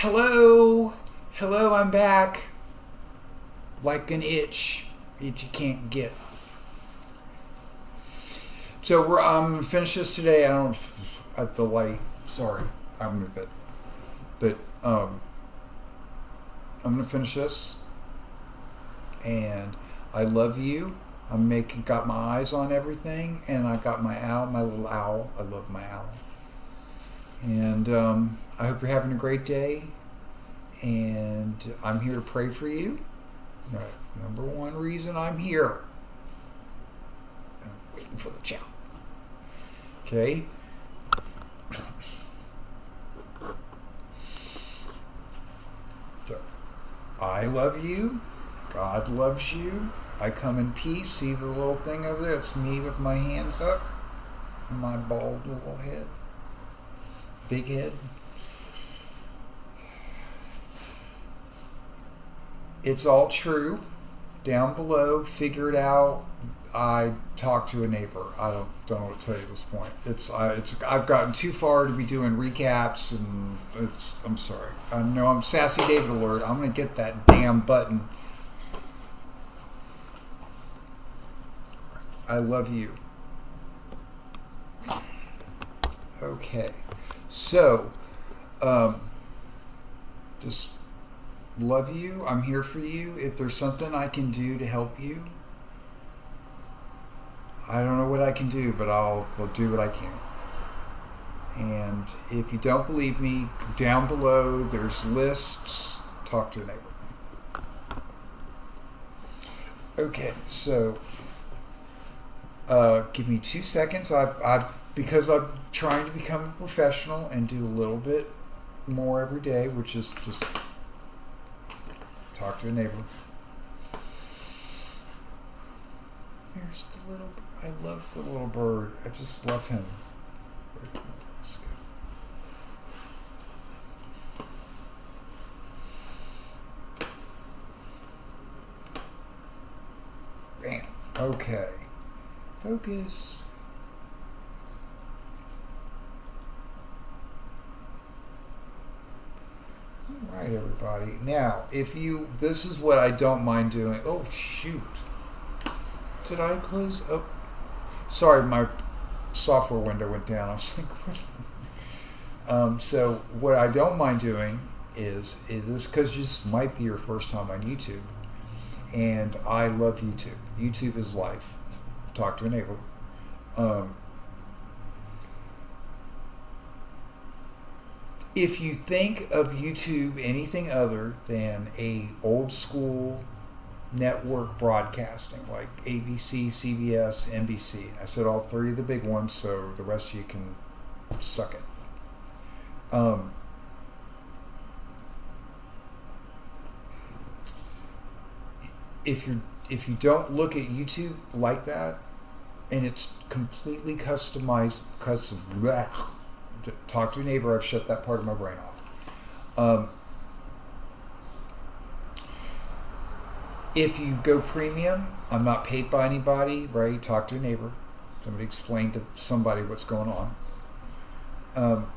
Hello, hello, I'm back. Like an itch that you can't get. So I'm gonna finish this today. I don't at the light. Sorry, I'm with it. But I'm gonna finish this, and I love you. Got my eyes on everything, and I got my little owl. I love my owl. And I hope you're having a great day. And I'm here to pray for you. Number one reason I'm here. I'm waiting for the chow. Okay. So, I love you. God loves you. I come in peace. See the little thing over there? It's me with my hands up. And my bald little head. Big head. It's all true. Down below, figure it out. I talked to a neighbor. I don't know what to tell you at this point. I've gotten too far to be doing recaps, and I'm sorry. I know I'm Sassy David alert. I'm gonna get that damn button. I love you. Okay, so just love you. I'm here for you. If there's something I can do to help you, I don't know what I can do, but I'll do what I can. And if you don't believe me, down below there's lists. Talk to a neighbor. Okay, so give me 2 seconds. Because I'm trying to become a professional and do a little bit more every day, which is just talk to a neighbor. There's the little bird. I love the little bird. I just love him. Let's go. Bam. Okay. Focus. All right, everybody. Now, this is what I don't mind doing. Oh, shoot. Did I close? Oh, sorry, my software window went down. I was like, what? So what I don't mind doing is because this might be your first time on YouTube, and I love YouTube. YouTube is life. Talk to a neighbor. If you think of YouTube anything other than a old school network broadcasting like ABC, CBS, NBC, I said all three of the big ones, so the rest of you can suck it. If you don't look at YouTube like that, and it's completely customized, talk to a neighbor. I've shut that part of my brain off. If you go premium, I'm not paid by anybody, right? Talk to a neighbor. Somebody explain to somebody what's going on.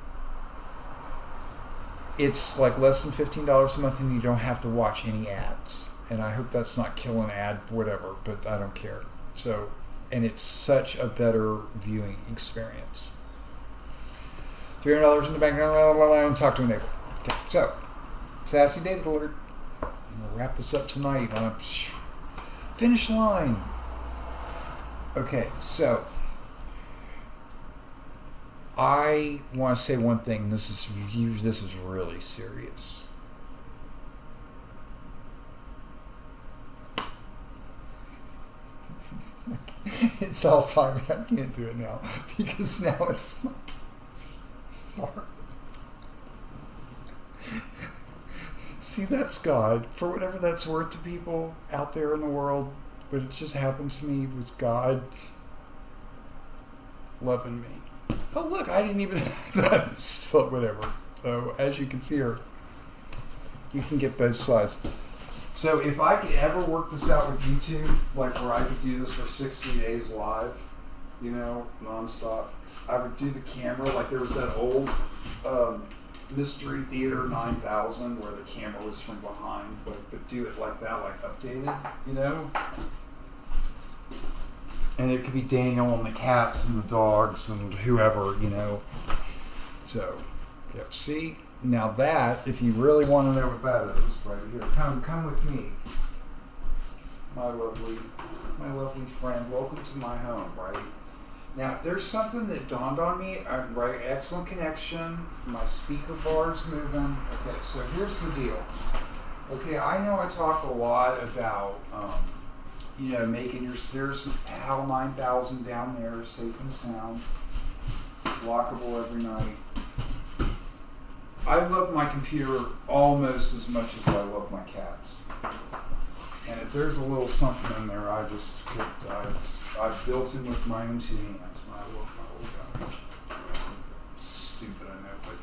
It's like less than $15 a month, and you don't have to watch any ads. And I hope that's not killing ad whatever, but I don't care. So, and it's such a better viewing experience. $300 in the bank, and talk to a neighbor. Okay, so, Sassy David alert. I'm going to wrap this up tonight. Finish line. Okay, so, I want to say one thing. This is really serious. It's all time. I can't do it now because now it's like, sorry. See, that's God. For whatever that's worth to people out there in the world, but it just happened to me was God loving me. Oh, look, I didn't even that. So whatever. So as you can see here, you can get both sides. So if I could ever work this out with YouTube, like where I could do this for 60 days live, nonstop, I would do the camera like there was that old Mystery Theater 9000 where the camera was from behind, but do it like that, like updated, you know? And it could be Daniel and the cats and the dogs and whoever, you know? So, yep, see? Now that, if you really want to know what that is, right here, come with me. My lovely friend, welcome to my home, right? Now, there's something that dawned on me, right? Excellent connection, my speaker bar's moving. Okay, so here's the deal. Okay, I know I talk a lot about, you know, making there's HAL 9000 down there, safe and sound, lockable every night. I love my computer almost as much as I love my cats. And if there's a little something in there, I've built in with my own 2 hands. And I love my little guy. Stupid, I know, but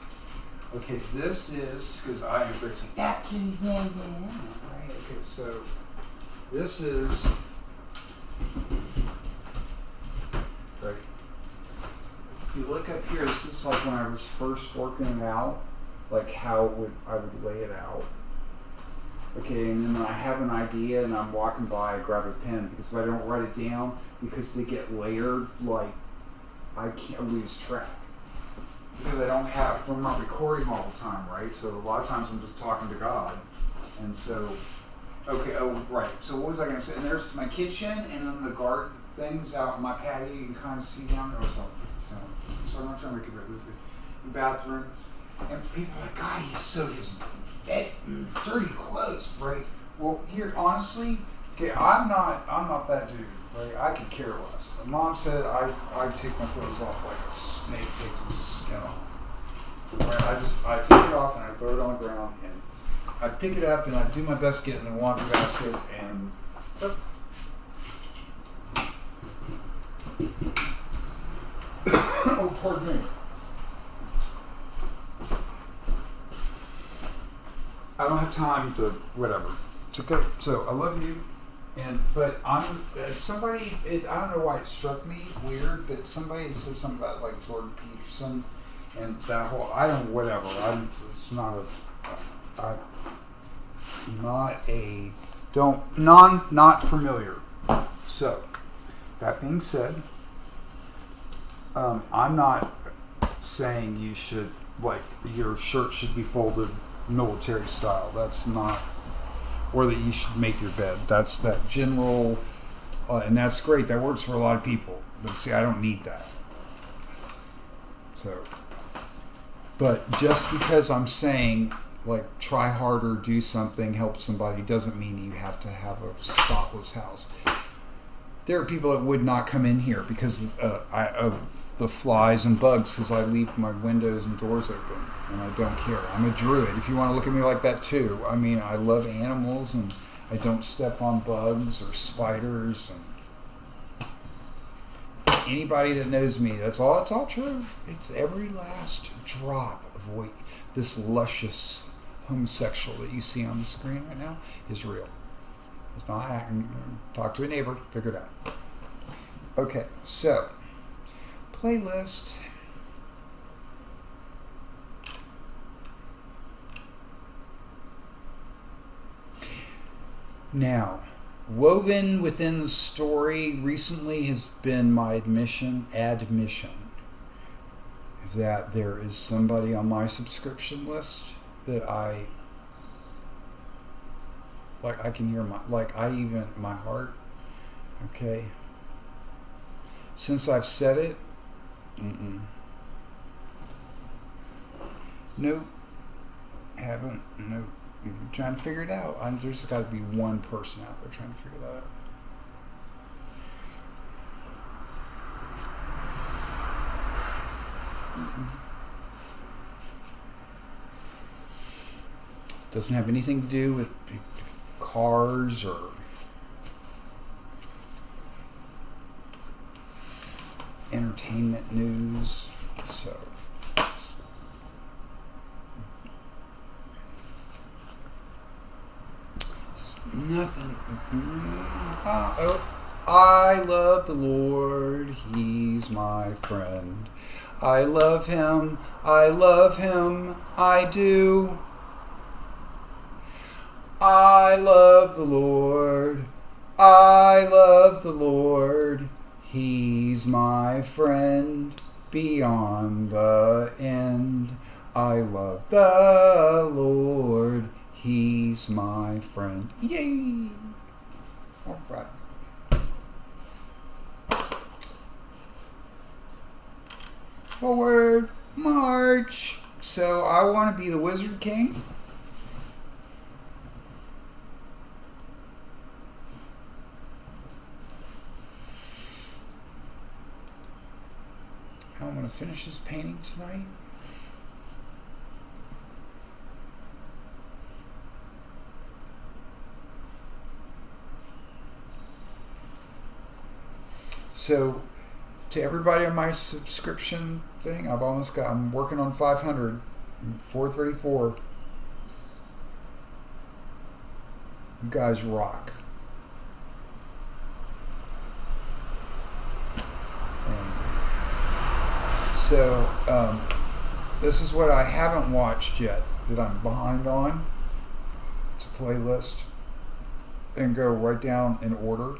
okay, this is because I am pretty that kitty thing, right? Okay, so this is right. If you look up here, this is like when I was first working it out. Like how I would lay it out. Okay, and then when I have an idea and I'm walking by, I grab a pen because if I don't write it down, because they get layered, like I can't lose track. Because I'm not recording all the time, right? So a lot of times I'm just talking to God. And so, okay, right. So what was I going to say? And there's my kitchen and then the garden things out in my patio. You can kind of see down there. So I'm not trying to make it right. This is the bathroom. And people are like, God, his bed, dirty clothes, right? Well, here, honestly, okay, I'm not that dude, right? I could care less. Mom said I take my clothes off like a snake takes his skin off. Right? I take it off and I throw it on the ground and I pick it up and I do my best to get it in the laundry basket and. Oh, pardon me. I don't have time to whatever. It's okay. So I love you, but I'm somebody. I don't know why it struck me weird, but somebody had said something about like Jordan Peterson and that whole. I don't whatever. It's not a. Not familiar. So that being said, I'm not saying you should like your shirt should be folded military style. That's not, or that you should make your bed. That's that general, and that's great. That works for a lot of people. But see, I don't need that. So, but just because I'm saying like try harder, do something, help somebody, doesn't mean you have to have a spotless house. There are people that would not come in here because of the flies and bugs because I leave my windows and doors open. And I don't care. I'm a druid. If you want to look at me like that too. I mean, I love animals and I don't step on bugs or spiders. And anybody that knows me, it's all true. It's every last drop of this luscious homosexual that you see on the screen right now is real. It's not hacking. Talk to a neighbor. Figure it out. Okay, so playlist. Now, woven within the story recently has been my admission that there is somebody on my subscription list that I can hear my heart, okay? Since I've said it, nope, haven't, nope. You're trying to figure it out. There's got to be one person out there trying to figure that out. Doesn't have anything to do with cars or entertainment news. So nothing. I love the Lord. He's my friend. I love him, I love him, I do. I love the Lord, I love the Lord. He's my friend beyond the end. I love the Lord, he's my friend. Yay! All right. Forward march. So I want to be the Wizard King. I'm going to finish this painting tonight. So, to everybody on my subscription thing, I'm working on 500, 434. You guys rock. So, this is what I haven't watched yet that I'm behind on. It's a playlist. And go right down in order.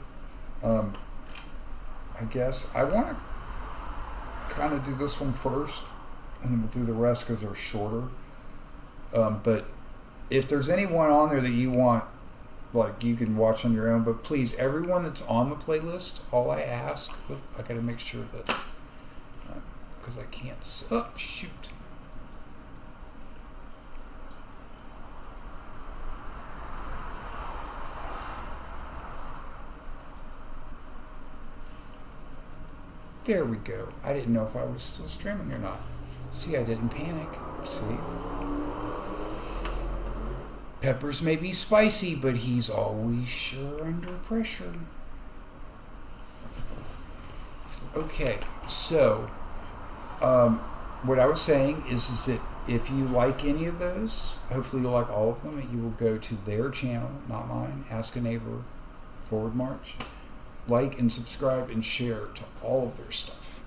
I guess I want to kind of do this one first, and then we'll do the rest because they're shorter. But if there's anyone on there that you want, like, you can watch on your own. But please, everyone that's on the playlist, all I ask, I got to make sure that, because I can't. Oh, shoot. There we go. I didn't know if I was still streaming or not. See, I didn't panic. See? Peppers may be spicy, but he's always sure under pressure. Okay, so what I was saying is that if you like any of those, hopefully you'll like all of them, and you will go to their channel, not mine, Ask a Neighbor, Forward March. Like and subscribe and share to all of their stuff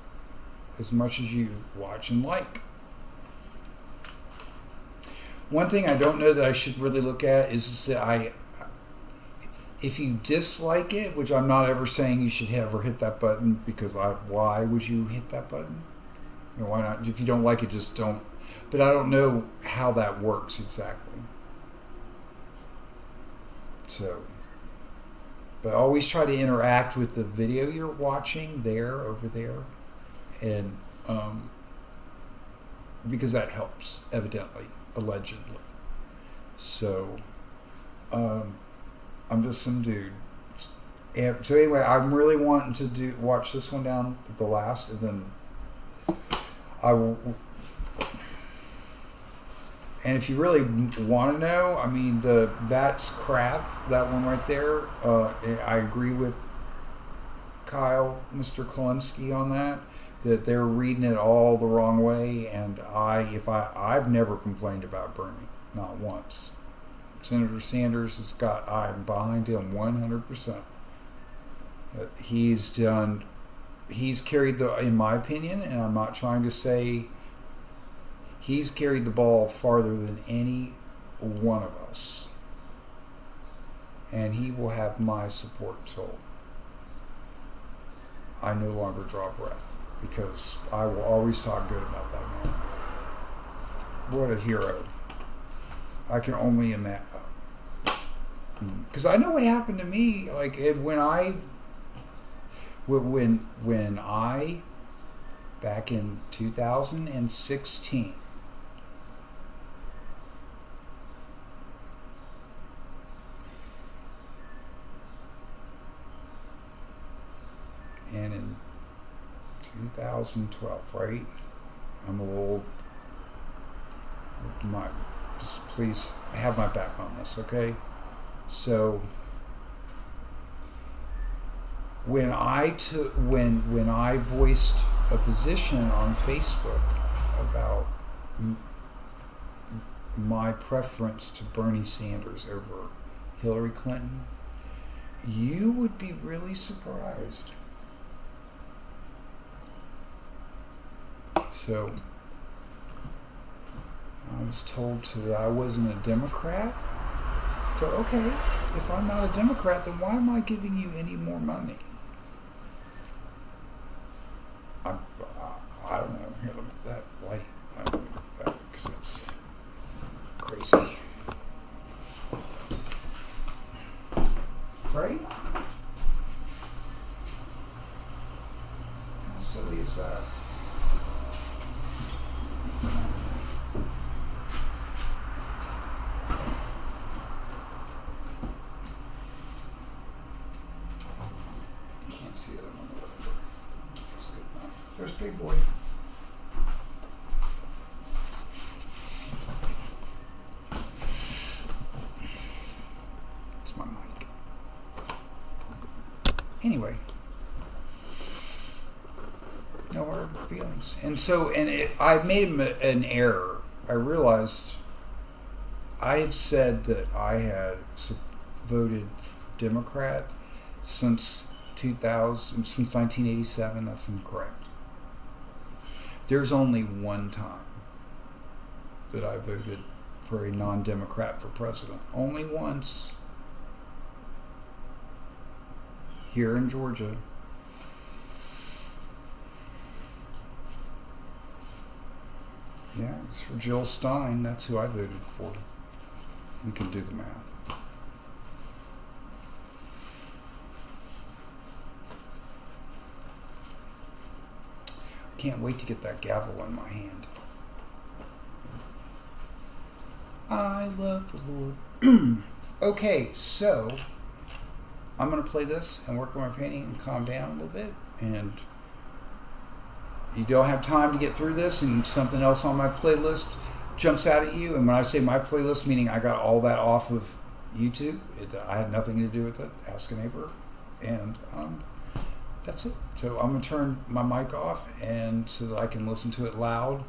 as much as you watch and like. One thing I don't know that I should really look at is that if you dislike it, which I'm not ever saying you should ever hit that button, because why would you hit that button? You know, why not? If you don't like it, just don't. But I don't know how that works exactly. So. But always try to interact with the video you're watching over there, and because that helps, evidently, allegedly. So, I'm just some dude. And so anyway, I'm really wanting to watch this one down at the last, and then I will. And if you really want to know, I mean, that's crap, that one right there. I agree with Kyle, Mr. Kalinsky on that they're reading it all the wrong way. And I've never complained about Bernie, not once. Senator Sanders I'm behind him 100%. He's carried in my opinion, and I'm not trying to say, he's carried the ball farther than any one of us. And he will have my support till I no longer draw breath, because I will always talk good about that man. What a hero. I can only imagine. Because I know what happened to me. Like, when I back in 2016, and in 2012, right? I'm a little. Just please have my back on this, okay? So when I voiced a position on Facebook about my preference to Bernie Sanders over Hillary Clinton, you would be really surprised. So So I was told that I wasn't a Democrat. So, okay, if I'm not a Democrat, then why am I giving you any more money? I don't know. Here, look at that light. I don't know that because that's crazy. Right? How silly is that? Can't see it on the whatever. That's good enough. There's Big Boy. It's my mic. Anyway. No hard feelings. And so, I made an error. I realized I had said that I had voted Democrat since 1987. That's incorrect. There's only one time that I voted for a non-Democrat for president. Only once. Here in Georgia. Yeah, it's for Jill Stein. That's who I voted for. We can do the math. Can't wait to get that gavel in my hand. I love the Lord. Okay, so I'm going to play this and work on my painting and calm down a little bit. And you don't have time to get through this and something else on my playlist jumps out at you. And when I say my playlist, meaning I got all that off of YouTube. I had nothing to do with it. Ask a neighbor. And that's it. So I'm going to turn my mic off and so that I can listen to it loud.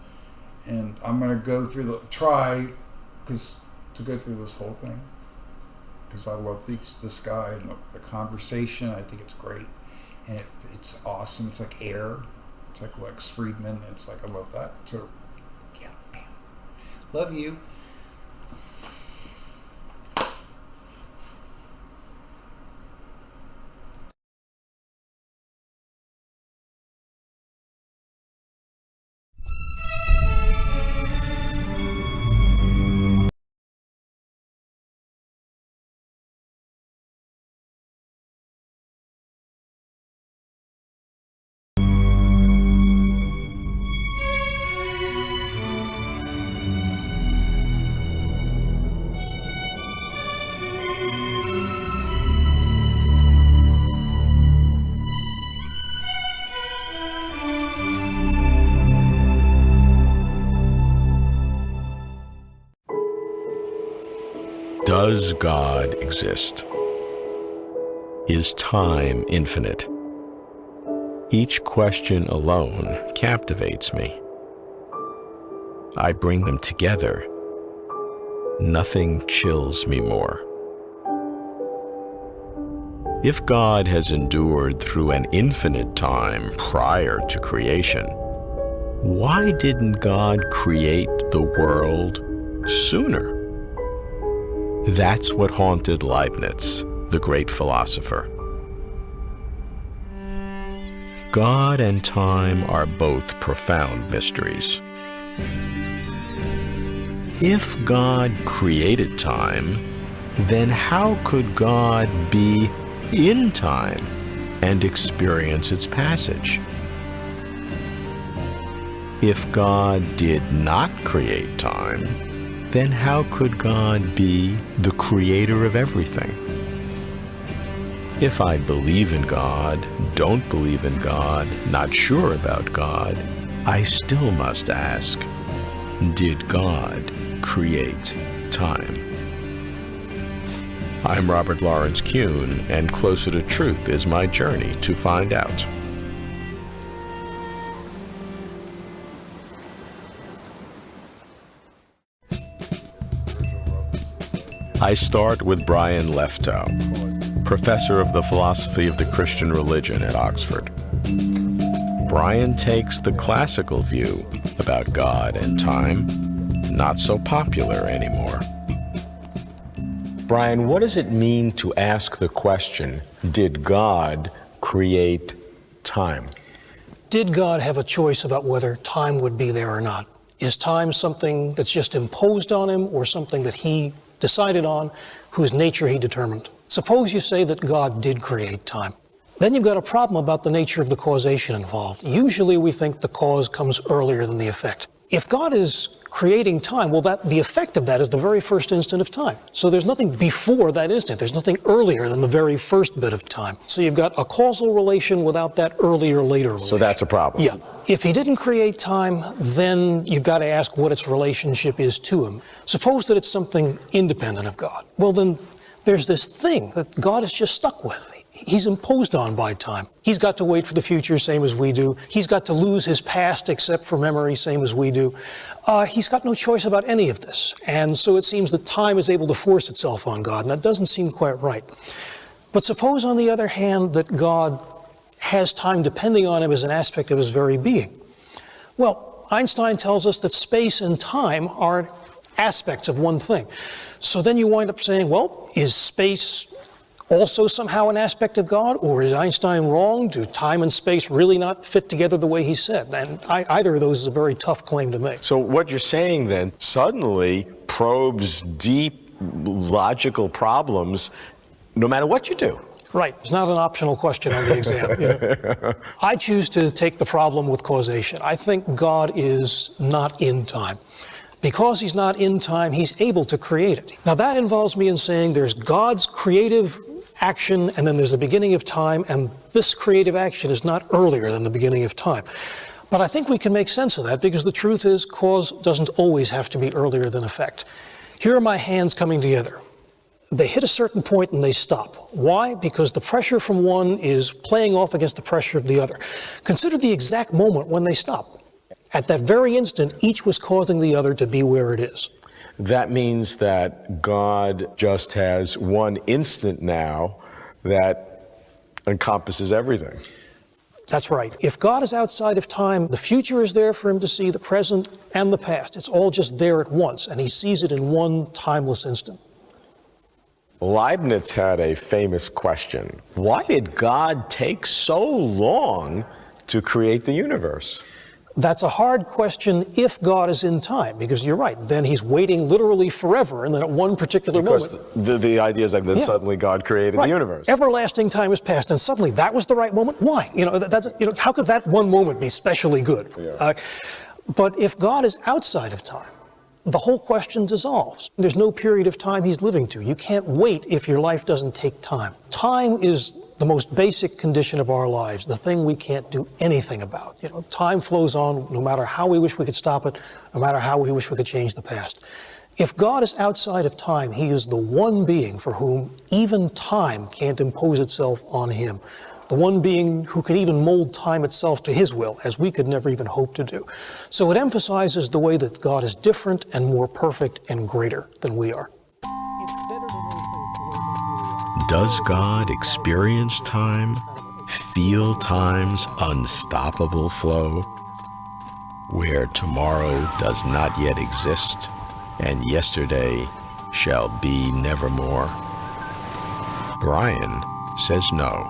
And I'm going to go through to go through this whole thing. Because I love this guy and the conversation. I think it's great. And it's awesome. It's like air. It's like Lex Friedman. It's like, I love that. So, yeah, man. Love you. Does God exist? Is time infinite? Each question alone captivates me. I bring them together. Nothing chills me more. If God has endured through an infinite time prior to creation, why didn't God create the world sooner? That's what haunted Leibniz, the great philosopher. God and time are both profound mysteries. If God created time, then how could God be in time and experience its passage? If God did not create time, then how could God be the creator of everything? If I believe in God, don't believe in God, not sure about God, I still must ask, did God create time? I'm Robert Lawrence Kuhn, and Closer to Truth is my journey to find out. I start with Brian Leftow, professor of the philosophy of the Christian religion at Oxford. Brian takes the classical view about God and time, not so popular anymore. Brian, what does it mean to ask the question, did God create time? Did God have a choice about whether time would be there or not? Is time something that's just imposed on him or something that he decided on, whose nature he determined? Suppose you say that God did create time. Then you've got a problem about the nature of the causation involved. Usually we think the cause comes earlier than the effect. If God is creating time, well, the effect of that is the very first instant of time. So there's nothing before that instant. There's nothing earlier than the very first bit of time. So you've got a causal relation without that earlier, later relation. So that's a problem. Yeah. If he didn't create time, then you've got to ask what its relationship is to him. Suppose that it's something independent of God. Well, then there's this thing that God is just stuck with. He's imposed on by time. He's got to wait for the future, same as we do. He's got to lose his past, except for memory, same as we do. He's got no choice about any of this. And so it seems that time is able to force itself on God, and that doesn't seem quite right. But suppose, on the other hand, that God has time depending on him as an aspect of his very being. Well, Einstein tells us that space and time are aspects of one thing. So then you wind up saying, well, is space also somehow an aspect of God, or is Einstein wrong? Do time and space really not fit together the way he said? And either of those is a very tough claim to make. So what you're saying then suddenly probes deep logical problems no matter what you do. Right. It's not an optional question on the exam. You know. I choose to take the problem with causation. I think God is not in time. Because he's not in time, he's able to create it. Now that involves me in saying there's God's creative action, and then there's the beginning of time, and this creative action is not earlier than the beginning of time. But I think we can make sense of that, because the truth is cause doesn't always have to be earlier than effect. Here are my hands coming together. They hit a certain point and they stop. Why? Because the pressure from one is playing off against the pressure of the other. Consider the exact moment when they stop. At that very instant, each was causing the other to be where it is. That means that God just has one instant now that encompasses everything. That's right. If God is outside of time, the future is there for him to see, the present and the past. It's all just there at once, and he sees it in one timeless instant. Leibniz had a famous question. Why did God take so long to create the universe? That's a hard question if God is in time, because you're right. Then he's waiting literally forever, and then at one particular moment. Because the idea is that then suddenly God created the universe. Everlasting time has passed, and suddenly that was the right moment. Why? How could that one moment be specially good? Yeah. But if God is outside of time, the whole question dissolves. There's no period of time he's living to. You can't wait if your life doesn't take time. Time is the most basic condition of our lives, the thing we can't do anything about. Time flows on no matter how we wish we could stop it, no matter how we wish we could change the past. If God is outside of time, he is the one being for whom even time can't impose itself on him. The one being who can even mold time itself to his will, as we could never even hope to do. So it emphasizes the way that God is different and more perfect and greater than we are. Does God experience time, feel time's unstoppable flow, where tomorrow does not yet exist, and yesterday shall be nevermore? Brian says no.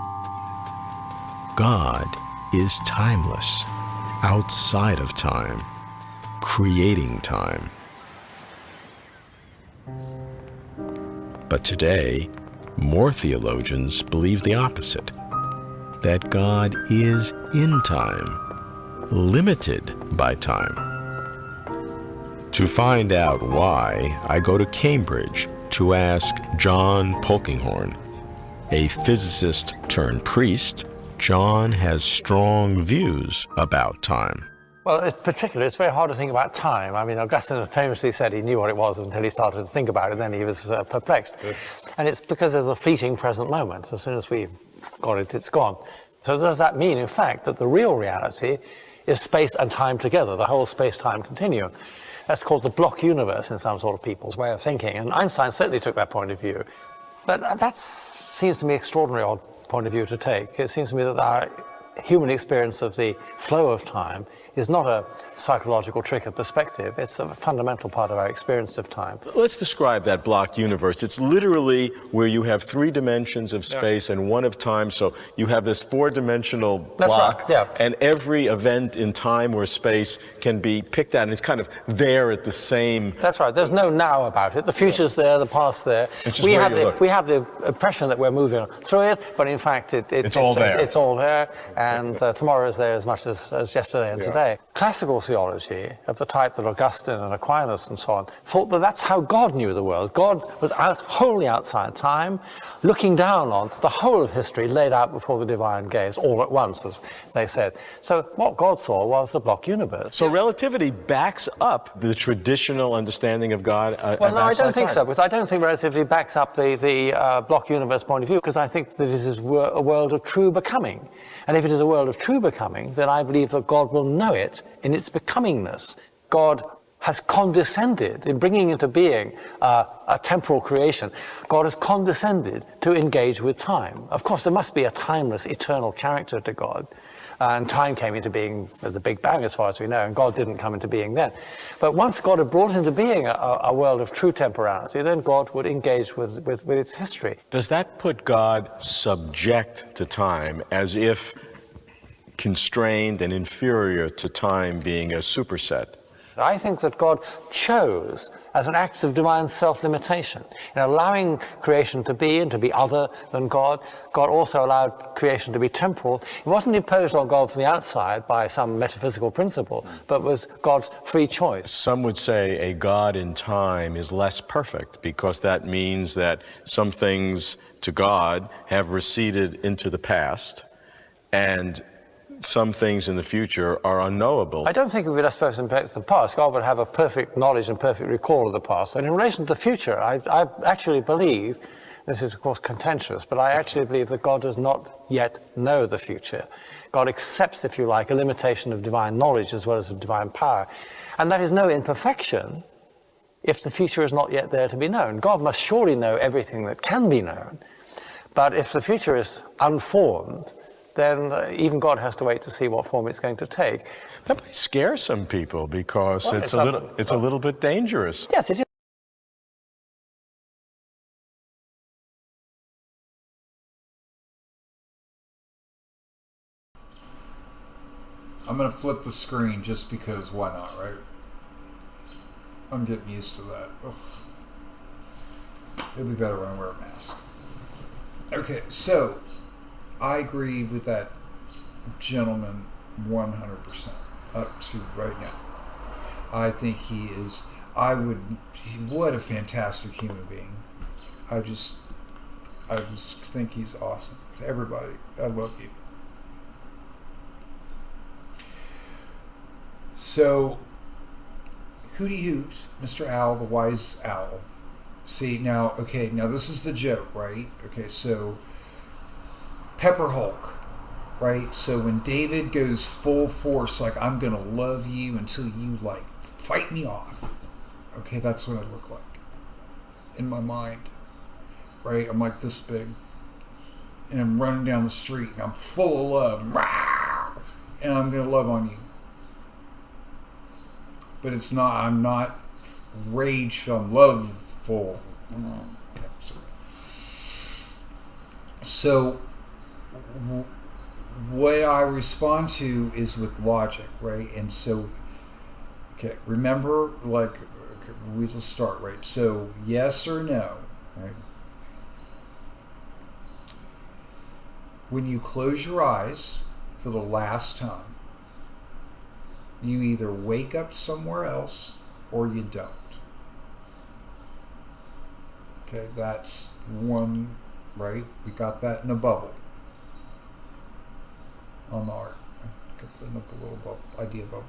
God is timeless, outside of time, creating time. But today, more theologians believe the opposite, that God is in time, limited by time. To find out why, I go to Cambridge to ask John Polkinghorne. A physicist turned priest, John has strong views about time. Well, particularly, it's very hard to think about time. I mean, Augustine famously said he knew what it was until he started to think about it, then he was perplexed. And it's because there's a fleeting present moment. As soon as we've got it, it's gone. So does that mean, in fact, that the real reality is space and time together, the whole space-time continuum? That's called the block universe in some sort of people's way of thinking. And Einstein certainly took that point of view. But that seems to me an extraordinary odd point of view to take. It seems to me that our human experience of the flow of time is not a psychological trick of perspective. It's a fundamental part of our experience of time. Let's describe that blocked universe. It's literally where you have 3 dimensions of space and 1 of time. So you have this 4-dimensional block, right, yeah. and every event in time or space can be picked at, and it's kind of there at the same. That's right. There's no now about it. The future's there, the past's there. It's just where you look. We have the impression that we're moving through it, but in fact, it's all there. It's all there, and tomorrow is there as much as yesterday and today. Classical theology of the type that Augustine and Aquinas and so on thought that that's how God knew the world. God was wholly outside time, looking down on the whole of history laid out before the divine gaze all at once, as they said. So what God saw was the block universe. So relativity backs up the traditional understanding of God. Well, no, I don't think so, because I don't think relativity backs up the block universe point of view, because I think that this is a world of true becoming. And if it is a world of true becoming, then I believe that God will know it in its becomingness. God has condescended in bringing into being a temporal creation. God has condescended to engage with time. Of course, there must be a timeless, eternal character to God. And time came into being at the Big Bang, as far as we know, and God didn't come into being then. But once God had brought into being a world of true temporality, then God would engage with its history. Does that put God subject to time, as if constrained and inferior to time being a superset? I think that God chose, as an act of divine self-limitation, in allowing creation to be and to be other than God. God also allowed creation to be temporal. It wasn't imposed on God from the outside by some metaphysical principle, but was God's free choice. Some would say a God in time is less perfect, because that means that some things to God have receded into the past, and some things in the future are unknowable. I don't think if we just supposed to impact the past, God would have a perfect knowledge and perfect recall of the past. And in relation to the future, I actually believe, this is of course contentious, but I actually believe that God does not yet know the future. God accepts, if you like, a limitation of divine knowledge as well as of divine power. And that is no imperfection if the future is not yet there to be known. God must surely know everything that can be known. But if the future is unformed, then even God has to wait to see what form it's going to take. That might scare some people, because it's a little bit dangerous. Yes, it is. I'm going to flip the screen just because why not, right? I'm getting used to that. Ugh. It'll be better when I wear a mask. Okay, so I agree with that gentleman 100% up to right now. I think he is, what a fantastic human being. I just think he's awesome. To everybody, I love you. So, Hooty Hoot, Mr. Owl, the wise owl. See, now this is the joke, right? Okay, so Pepper Hulk, right? So when David goes full force, like, I'm gonna love you until you, like, fight me off. Okay, that's what I look like in my mind, right? I'm like this big, and I'm running down the street, and I'm full of love, and I'm gonna love on you. But it's not, I'm not rage, I'm loveful. Okay, so what I respond to is with logic, right? And so, okay, remember, like, okay, we just start, right? So, yes or no, right? When you close your eyes for the last time, you either wake up somewhere else or you don't. Okay, that's one, right? We got that in a bubble on the art. Got that in a little bubble, idea bubble.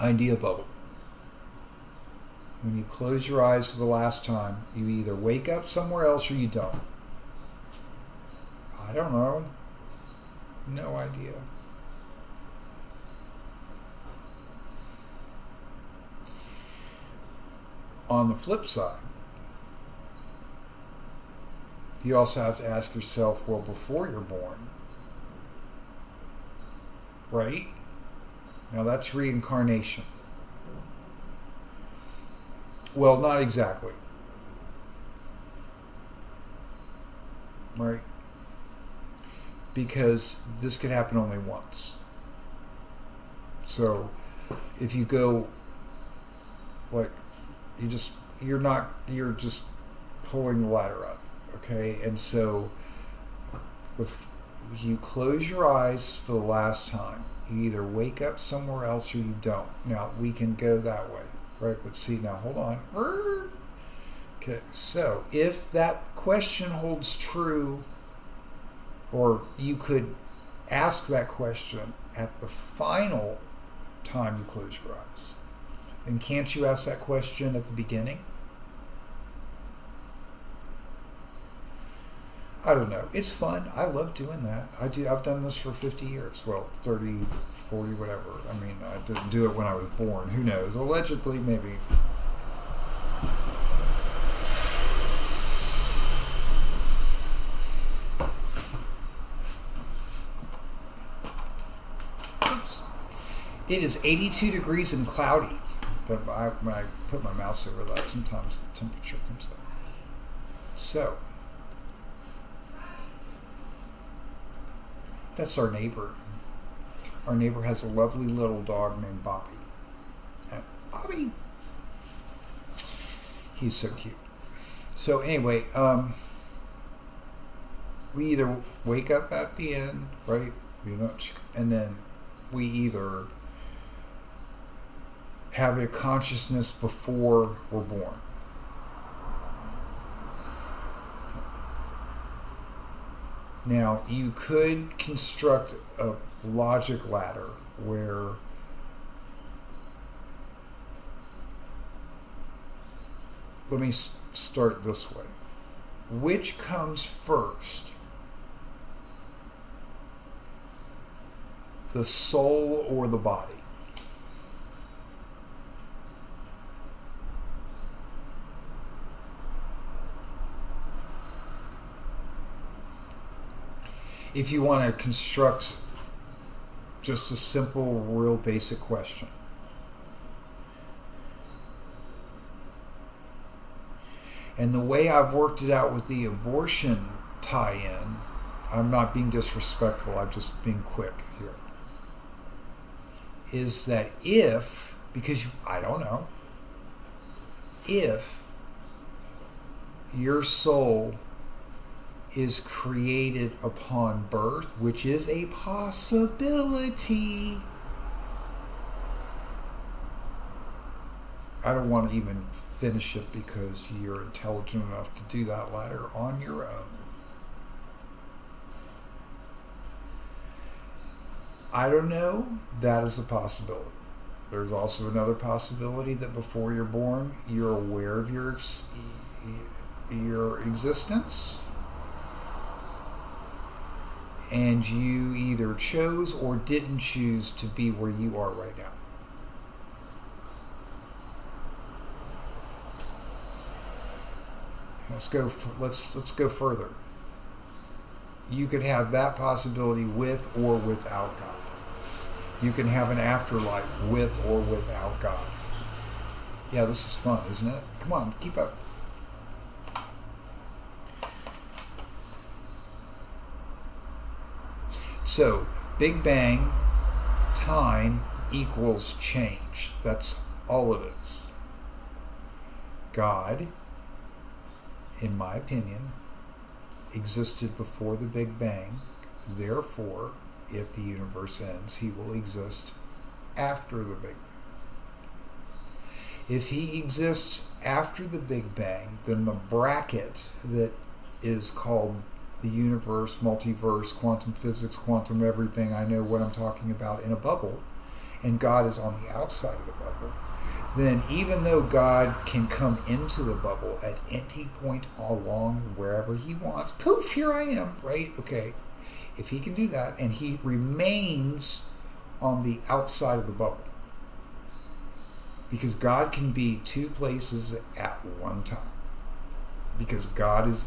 Idea bubble. When you close your eyes for the last time, you either wake up somewhere else or you don't. I don't know. No idea. On the flip side, you also have to ask yourself, well, before you're born, right? Now that's reincarnation. Well, not exactly. Right? Because this could happen only once. So if you go like you're just pulling the ladder up, okay? And so if you close your eyes for the last time, you either wake up somewhere else or you don't. Now we can go that way, right? But see, now hold on. Okay, so if that question holds true, or you could ask that question at the final time you close your eyes, then can't you ask that question at the beginning? I don't know. It's fun. I love doing that. I've done this for 50 years. Well, 30, 40, whatever. I mean, I didn't do it when I was born. Who knows? Allegedly, maybe. It is 82 degrees and cloudy, but when I put my mouse over that, sometimes the temperature comes up. So, that's our neighbor. Our neighbor has a lovely little dog named Bobby. And Bobby! He's so cute. So anyway, we either wake up at the end, right? And then we either have a consciousness before we're born. Now, you could construct a logic ladder where let me start this way. Which comes first? The soul or the body? If you want to construct just a simple, real basic question. And the way I've worked it out with the abortion tie-in, I'm not being disrespectful, I'm just being quick here, is that if, because I don't know, if your soul is created upon birth, which is a possibility. I don't want to even finish it because you're intelligent enough to do that ladder on your own. I don't know. That is a possibility. There's also another possibility that before you're born, you're aware of your existence. And you either chose or didn't choose to be where you are right now. Let's go further. You could have that possibility with or without God. You can have an afterlife with or without God. Yeah, this is fun, isn't it? Come on, keep up. So, Big Bang, time equals change. That's all it is. God, in my opinion, existed before the Big Bang. Therefore, if the universe ends, he will exist after the Big Bang. If he exists after the Big Bang, then the bracket that is called the universe, multiverse, quantum physics, quantum everything, I know what I'm talking about, in a bubble, and God is on the outside of the bubble, then even though God can come into the bubble at any point along wherever he wants, poof, here I am, right? Okay, if he can do that, and he remains on the outside of the bubble, because God can be two places at one time, because God is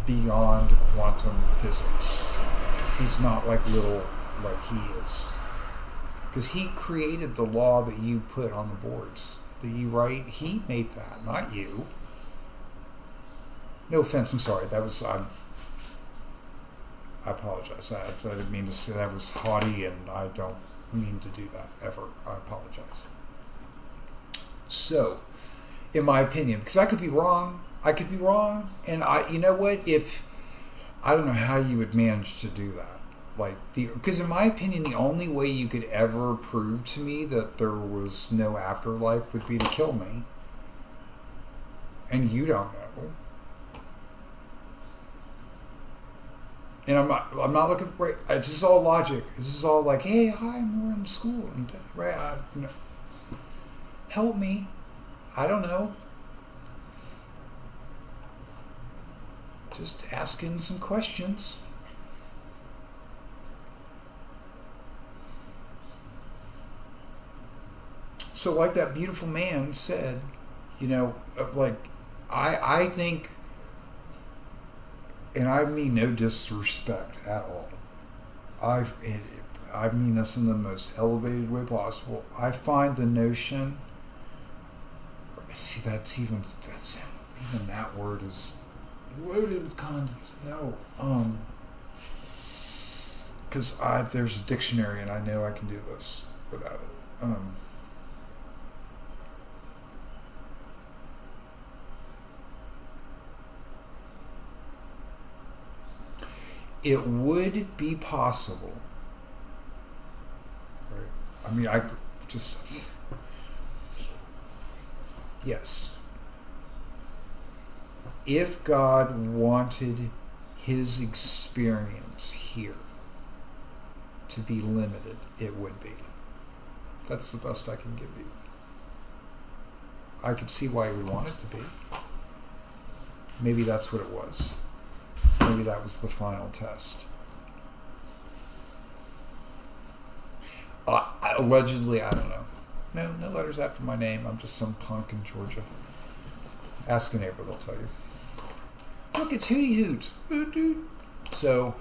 beyond quantum physics. He's not like he is. Because he created the law that you put on the boards, that you write. He made that, not you. No offense, I'm sorry. I apologize. I didn't mean to say that was haughty, and I don't mean to do that ever. I apologize. So, in my opinion, because I could be wrong, and you know what? I don't know how you would manage to do that. Because in my opinion, the only way you could ever prove to me that there was no afterlife would be to kill me. And you don't know. And I'm not looking for, this is all logic. This is all like, hey, hi, we're in school. And, right, help me. I don't know. Just asking some questions. So like that beautiful man said, I think, and I mean no disrespect at all. I mean this in the most elevated way possible. I find the notion, even that word is loaded with contents. No, because there's a dictionary and I know I can do this without it. It would be possible, right? I mean, yes. If God wanted his experience here to be limited, it would be. That's the best I can give you. I could see why he would want it to be. Maybe that's what it was. Maybe that was the final test. Allegedly, I don't know. No letters after my name. I'm just some punk in Georgia. Ask a neighbor, they'll tell you. Look, it's Hootie Hoot. So,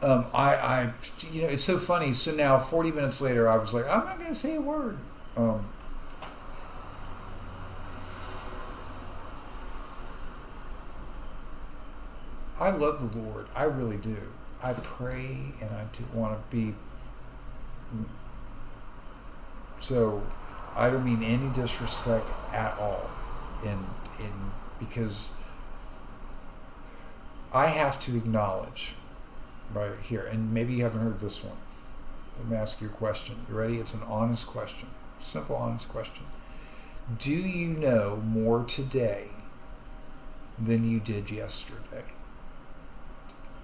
it's so funny. So now, 40 minutes later, I was like, I'm not going to say a word. I love the Lord. I really do. I pray and I do want to be. So, I don't mean any disrespect at all. Because I have to acknowledge right here, and maybe you haven't heard this one. Let me ask you a question. You ready? It's an honest question. Simple, honest question. Do you know more today than you did yesterday?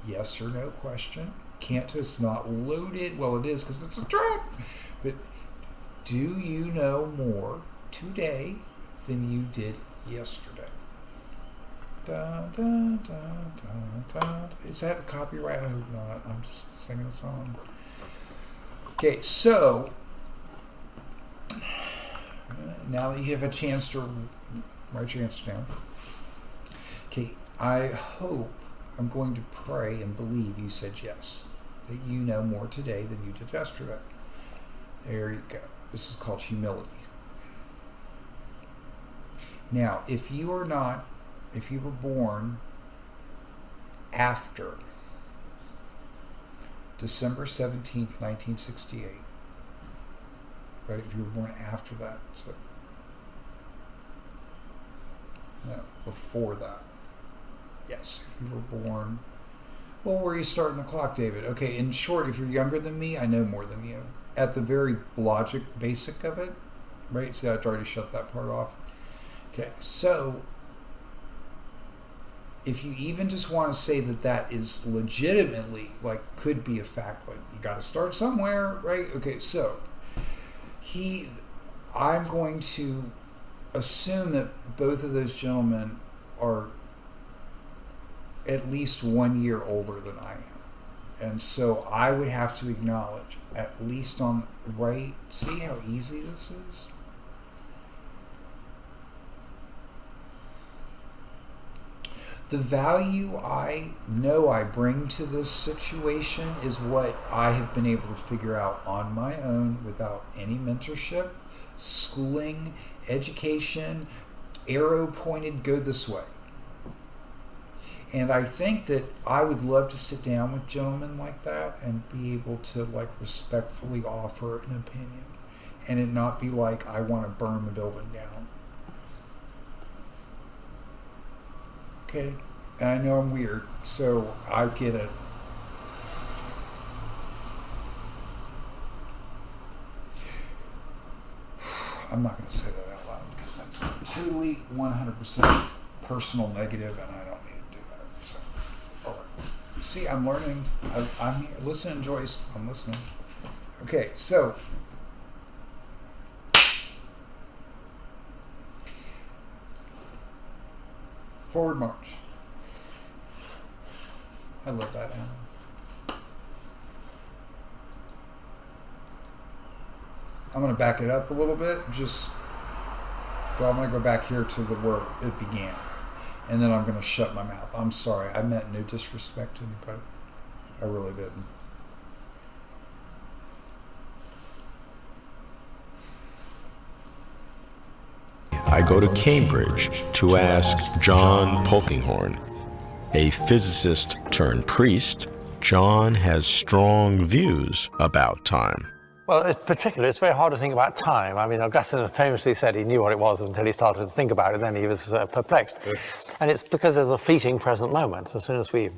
Yes or no question. It's not loaded. Well, it is because it's a trap. But do you know more today than you did yesterday? Dun, dun, dun, dun, dun. Is that a copyright? I hope not. I'm just singing a song. Okay, so now that you have a chance to write your answer down. Okay, I hope I'm going to pray and believe you said yes. That you know more today than you did yesterday. There you go. This is called humility. Now, if you were born after December 17th, 1968, right? If you were born after that, so no, before that. Yes, if you were born. Well, where are you starting the clock, David? Okay, in short, if you're younger than me, I know more than you. At the very basic of it, right? See, I've already shut that part off. Okay, so if you even just want to say that is legitimately, could be a fact, you got to start somewhere, right? Okay, so I'm going to assume that both of those gentlemen are at least 1 year older than I am. And so I would have to acknowledge, at least see how easy this is? The value I know I bring to this situation is what I have been able to figure out on my own without any mentorship, schooling, education, arrow pointed, go this way. And I think that I would love to sit down with gentlemen like that and be able to like respectfully offer an opinion and it not be like I want to burn the building down. Okay? And I know I'm weird, so I get it. I'm not going to say that out loud because that's totally 100% personal negative and I don't need to do that. So, all right. See, I'm learning. I'm here. Listen, Joyce. I'm listening. Okay, so forward march. I love that animal. I'm going to back it up a little bit. I'm going to go back here to where it began. And then I'm going to shut my mouth. I'm sorry. I meant no disrespect to anybody. I really didn't. I go to Cambridge to ask John Polkinghorne. A physicist turned priest, John has strong views about time. Well, in particular, it's very hard to think about time. I mean, Augustine famously said he knew what it was until he started to think about it, then he was perplexed. And it's because there's a fleeting present moment. As soon as we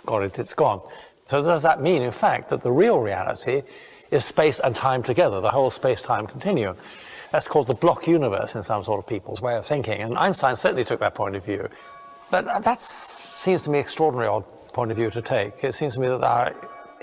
got it, it's gone. So does that mean, in fact, that the real reality is space and time together, the whole space-time continuum? That's called the block universe in some sort of people's way of thinking. And Einstein certainly took that point of view. But that seems to me an extraordinary odd point of view to take. It seems to me that our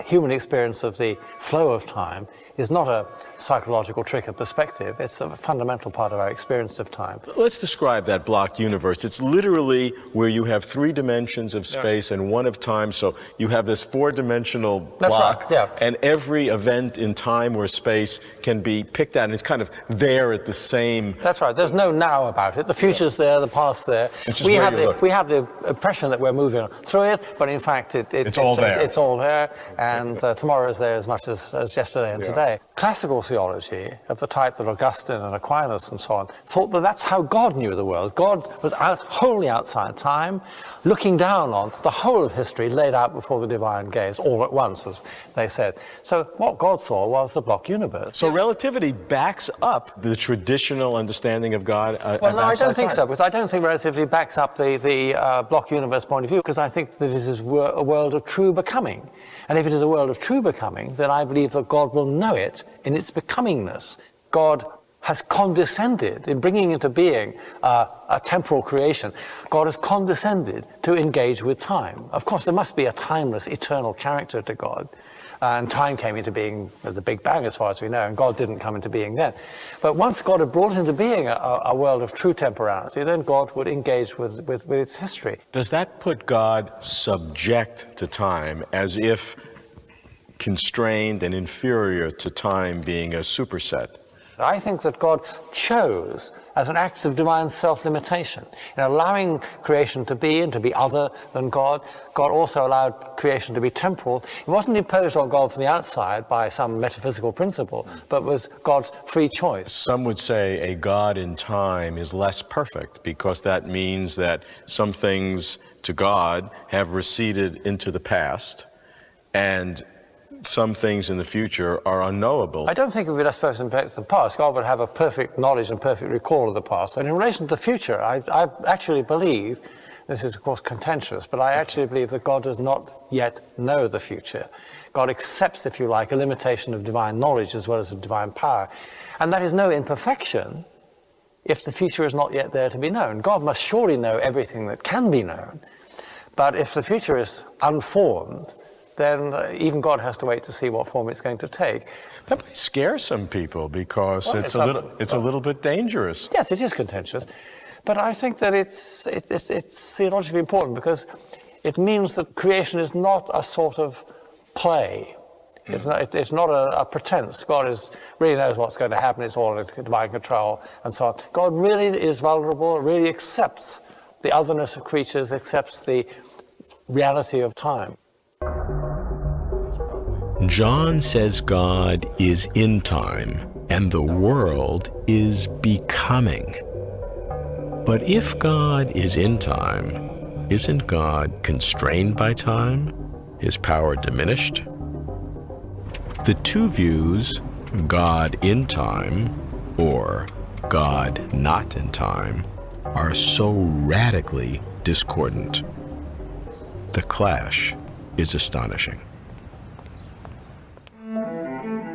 human experience of the flow of time is not a psychological trick of perspective. It's a fundamental part of our experience of time. Let's describe that block universe. It's literally where you have 3 dimensions of space and 1 of time. So you have this 4-dimensional block. Right, yeah. And every event in time or space can be picked out and it's kind of there at the same... That's right. There's no now about it. The future's there, the past's there. We have the impression that we're moving through it, but in fact it's all there. It's all there, and tomorrow is there as much as yesterday and today. Classical theology of the type that Augustine and Aquinas and so on thought that that's how God knew the world. God was wholly outside time, looking down on the whole of history laid out before the divine gaze all at once, as they said. So what God saw was the block universe. So relativity backs up the traditional understanding of God. Well, no, I don't think so, because I don't think relativity backs up the block universe point of view, because I think that this is a world of true becoming. And if it is a world of true becoming, then I believe that God will know it in its becomingness. God has condescended in bringing into being a temporal creation. God has condescended to engage with time. Of course, there must be a timeless, eternal character to God. And time came into being at the Big Bang, as far as we know, and God didn't come into being then. But once God had brought into being a world of true temporality, then God would engage with its history. Does that put God subject to time, as if constrained and inferior to time being a superset? I think that God chose, as an act of divine self-limitation, in allowing creation to be and to be other than God. God also allowed creation to be temporal. It wasn't imposed on God from the outside by some metaphysical principle, but was God's free choice. Some would say a God in time is less perfect, because that means that some things to God have receded into the past, and some things in the future are unknowable. I don't think if we just supposed to impact the past, God would have a perfect knowledge and perfect recall of the past. And in relation to the future, I actually believe, this is of course contentious, but I actually believe that God does not yet know the future. God accepts, if you like, a limitation of divine knowledge as well as of divine power. And that is no imperfection if the future is not yet there to be known. God must surely know everything that can be known. But if the future is unformed, then even God has to wait to see what form it's going to take. That might scare some people, because it's a little bit dangerous. Yes, it is contentious, but I think that it's theologically important, because it means that creation is not a sort of play. It's not a pretense. God really knows what's going to happen. It's all in divine control and so on. God really is vulnerable, really accepts the otherness of creatures, accepts the reality of time. John says God is in time and the world is becoming. But if God is in time, isn't God constrained by time? His power diminished? The two views, God in time or God not in time, are so radically discordant. The clash is astonishing.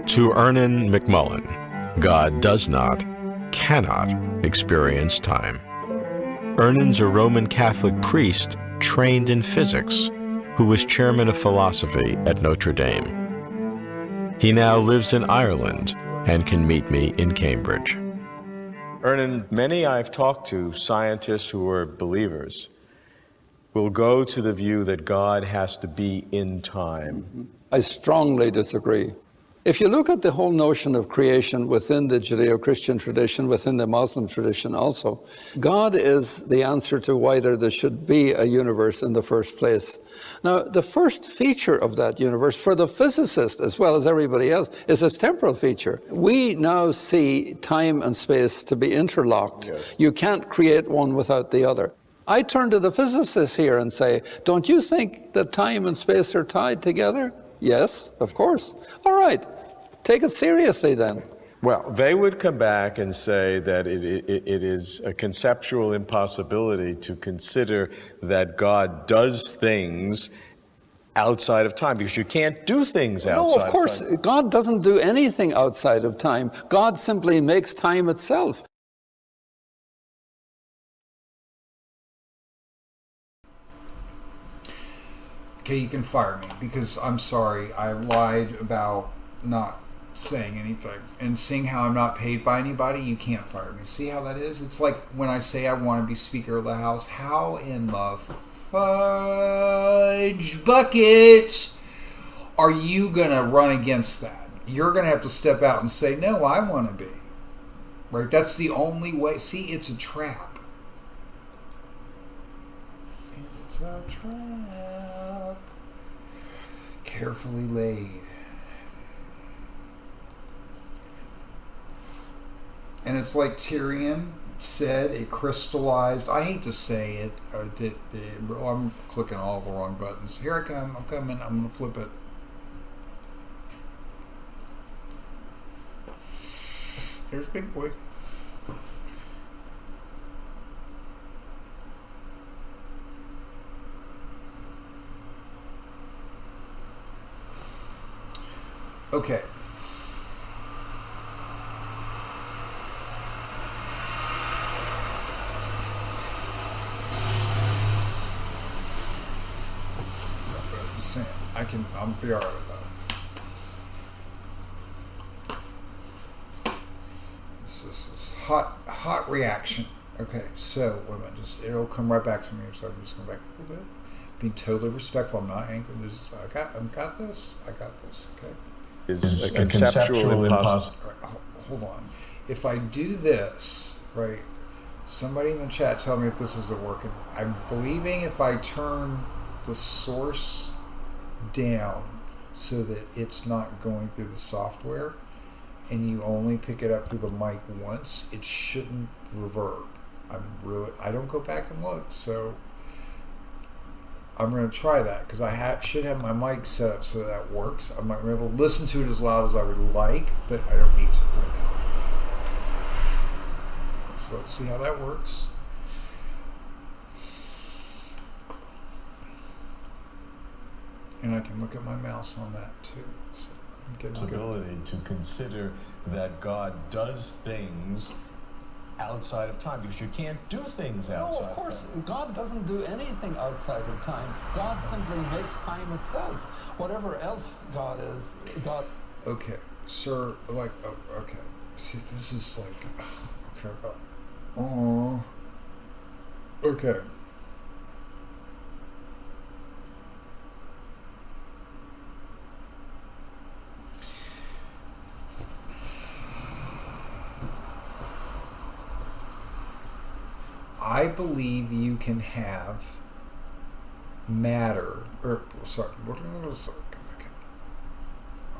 To Ernan McMullen, God does not, cannot experience time. Ernan's a Roman Catholic priest trained in physics who was chairman of philosophy at Notre Dame. He now lives in Ireland and can meet me in Cambridge. Ernan, many I've talked to, scientists who are believers, will go to the view that God has to be in time. I strongly disagree. If you look at the whole notion of creation within the Judeo-Christian tradition, within the Muslim tradition also, God is the answer to why there should be a universe in the first place. Now, the first feature of that universe, for the physicist as well as everybody else, is its temporal feature. We now see time and space to be interlocked. Yes. You can't create one without the other. I turn to the physicists here and say, don't you think that time and space are tied together? Yes, of course. All right, take it seriously then. Well, they would come back and say that it is a conceptual impossibility to consider that God does things outside of time, because you can't do things outside of time. No, of course, God doesn't do anything outside of time. God simply makes time itself. Okay, you can fire me because I'm sorry. I lied about not saying anything. And seeing how I'm not paid by anybody, you can't fire me. See how that is? It's like when I say I want to be Speaker of the House. How in the fudge bucket are you going to run against that? You're going to have to step out and say, no, I want to be. Right? That's the only way. See, it's a trap. It's a trap. Carefully laid. And it's like Tyrion said, it crystallized. I hate to say it. I'm clicking all the wrong buttons. Here I come. I'm coming. I'm going to flip it. There's Big Boy. Okay. I'll be all right with that. This is hot reaction. Okay, so wait a minute, it'll come right back to me. So I'm just going back a little bit. Being totally respectful. I'm not angry. I got this. Okay. Is a conceptual impossibility. Right, hold on. If I do this, right, somebody in the chat tell me if this isn't working. I'm believing if I turn the source down so that it's not going through the software and you only pick it up through the mic once, it shouldn't reverb. I don't go back and look, so I'm going to try that because I should have my mic set up so that works. I'm not able to listen to it as loud as I would like, but I don't need to right now. So let's see how that works. And I can look at my mouse on that too. So I'm getting possibility to consider that God does things outside of time, because you can't do things outside. No, of course, God doesn't do anything outside of time. God simply makes time itself. Whatever else God is, God. Okay, sir. Okay. See, this is like. Okay. I believe you can have matter, or sorry,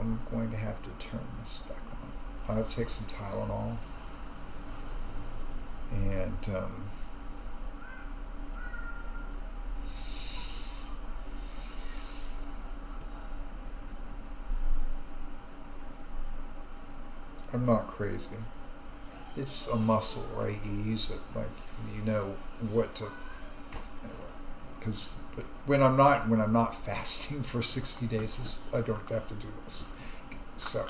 I'm going to have to turn this back on. I have to take some Tylenol, and I'm not crazy. It's just a muscle, right? You use it, like, you know what to. Anyway, but when I'm not fasting for 60 days, I don't have to do this. So.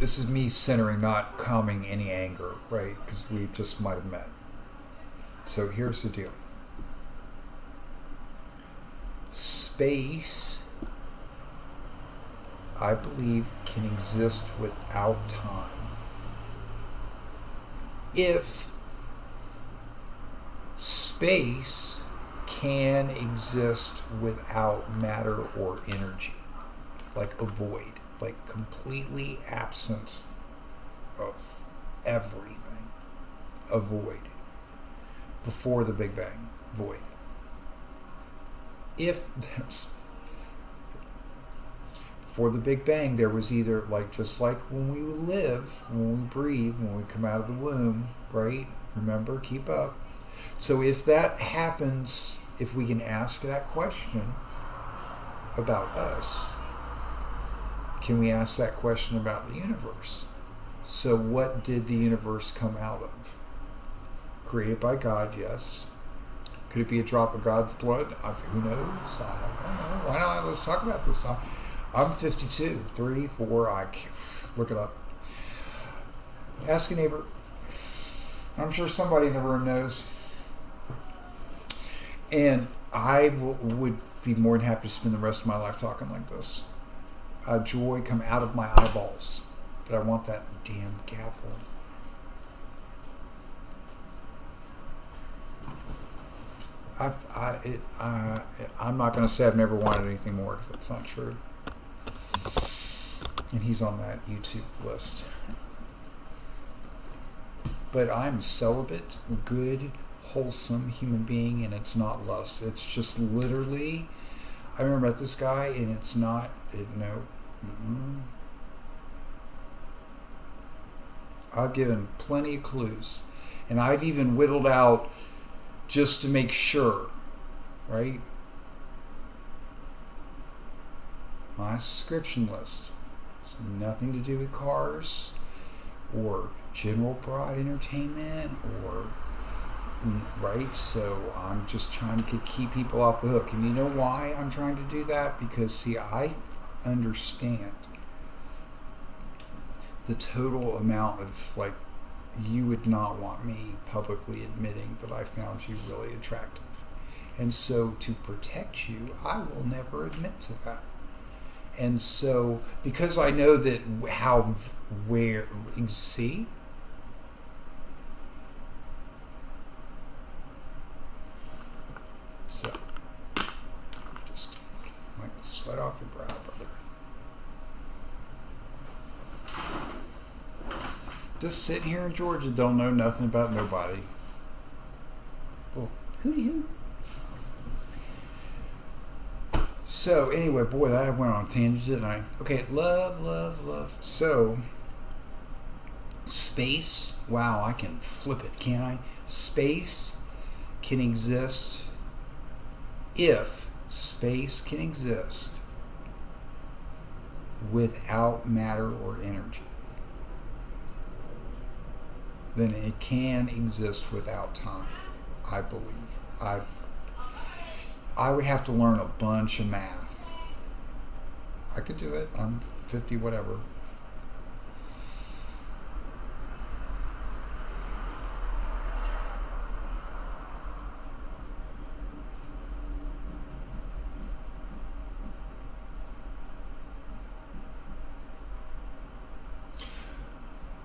This is me centering, not calming any anger, right? Because we just might have met. So here's the deal. Space, I believe, can exist without time. If space can exist without matter or energy, like a void, like completely absent of everything, a void, before the Big Bang, void. If that's before the Big Bang, there was either, like, just like when we live, when we breathe, when we come out of the womb, right? Remember, keep up. So if that happens, if we can ask that question about us, can we ask that question about the universe? So what did the universe come out of? Created by God, yes. Could it be a drop of God's blood? Who knows? I don't know. Why not? Let's talk about this. I'm 52, 3, 4. I can't look it up. Ask a neighbor. I'm sure somebody in the room knows. And I would be more than happy to spend the rest of my life talking like this. Joy come out of my eyeballs. But I want that damn gavel. I'm not going to say I've never wanted anything more, because that's not true. And he's on that YouTube list. But I'm a celibate, good, wholesome human being, and it's not lust. It's just literally, I remember met this guy, and it's not, no. I've given plenty of clues, and I've even whittled out just to make sure, right? My subscription list. It's nothing to do with cars or general broad entertainment or, right? So I'm just trying to keep people off the hook. And you know why I'm trying to do that? Because, see, I understand the total amount of, like, you would not want me publicly admitting that I found you really attractive. And so to protect you, I will never admit to that. And so, because I know that see? So, just wipe the sweat off your brow, brother. Just sitting here in Georgia, don't know nothing about nobody. Well, who? So, anyway, boy, that went on a tangent, didn't I? Okay, love. So, space, wow, I can flip it, can't I? Space can exist if space can exist without matter or energy. Then it can exist without time, I believe. I would have to learn a bunch of math. I could do it. I'm 50, whatever.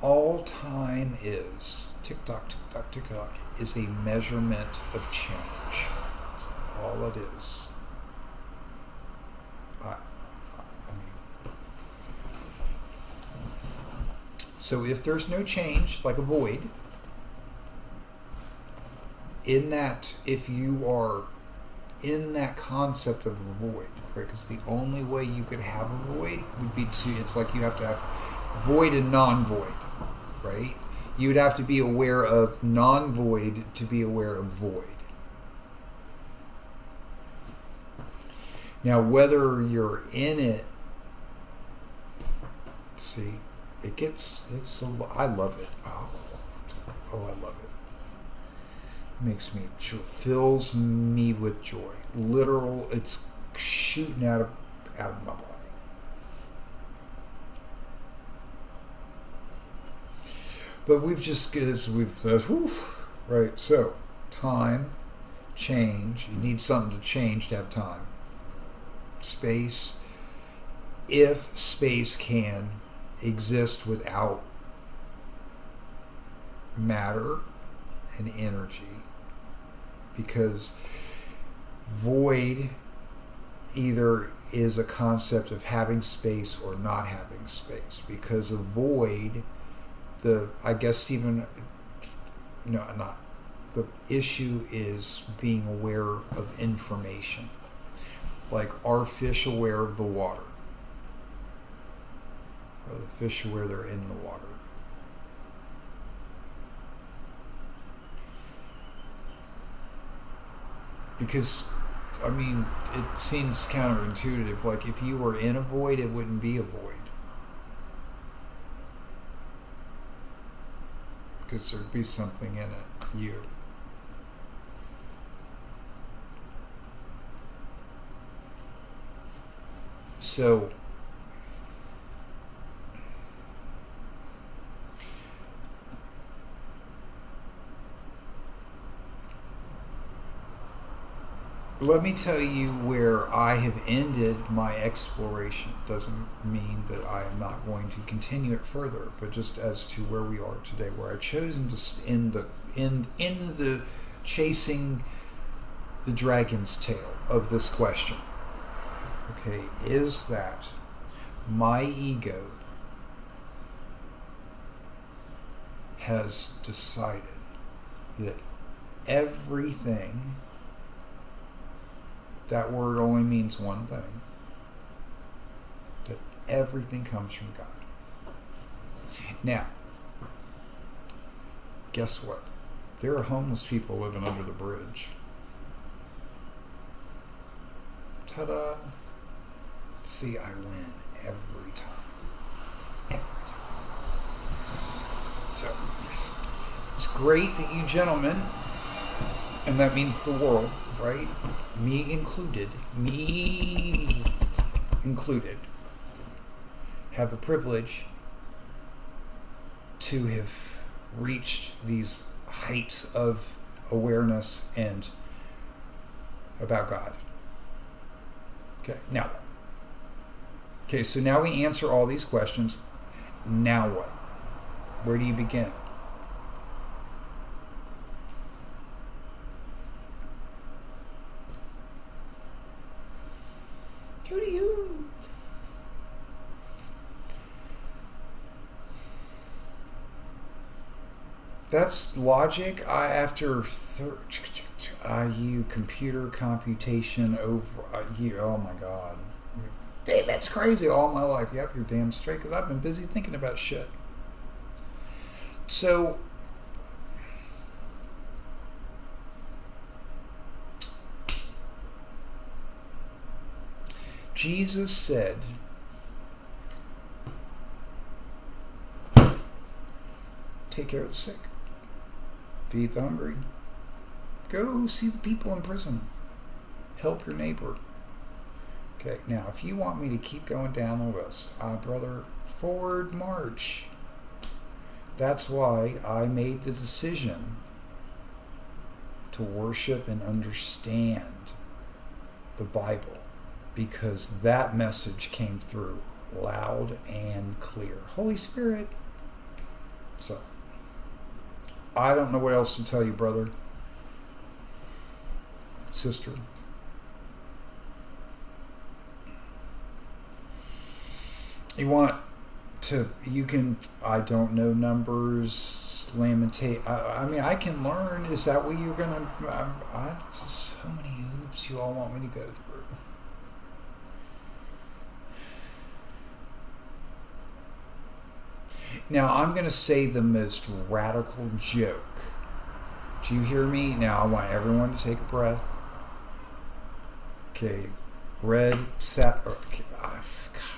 All time is, tick-tock, tick-tock, tick-tock, is a measurement of change. That's all it is. I mean, So if there's no change, like a void, in that, if you are in that concept of a void, right? Because the only way you could have a void would be it's like you have to have void and non-void, right? You would have to be aware of non-void to be aware of void. Now, whether you're in it, see, I love it. Oh, I love it. Makes me, fills me with joy. Literal, it's shooting out of my body. But right, so, time, change, you need something to change to have time. Space, if space can exist without matter and energy, because void either is a concept of having space or not having space. Because of void, the issue is being aware of information. Like, are fish aware of the water? Are the fish aware they're in the water? Because, I mean, it seems counterintuitive. Like, if you were in a void, it wouldn't be a void. Because there'd be something in it, you. So, let me tell you where I have ended my exploration. Doesn't mean that I am not going to continue it further, but just as to where we are today, where I've chosen to end the chasing the dragon's tail of this question. Okay, is that my ego has decided that everything, that word only means one thing, that everything comes from God. Now, guess what? There are homeless people living under the bridge. Ta-da! See, I win every time. Every time. So, it's great that you gentlemen, and that means the world, right? Me included, have the privilege to have reached these heights of awareness and about God. Okay, so now we answer all these questions. Now what? Where do you begin? Who do you? That's logic. You computer computation over oh my God. Dave, that's crazy. All my life. Yep, you're damn straight, because I've been busy thinking about shit. So, Jesus said, take care of the sick, feed the hungry, go see the people in prison, help your neighbor. Okay, now if you want me to keep going down the list, brother, forward march. That's why I made the decision to worship and understand the Bible, because that message came through loud and clear. Holy Spirit. So, I don't know what else to tell you, brother, sister. You want I don't know numbers, lamentate. I mean, I can learn. Is that what you're going to, just so many hoops you all want me to go through. Now, I'm going to say the most radical joke. Do you hear me? Now, I want everyone to take a breath. Okay, red, okay, God,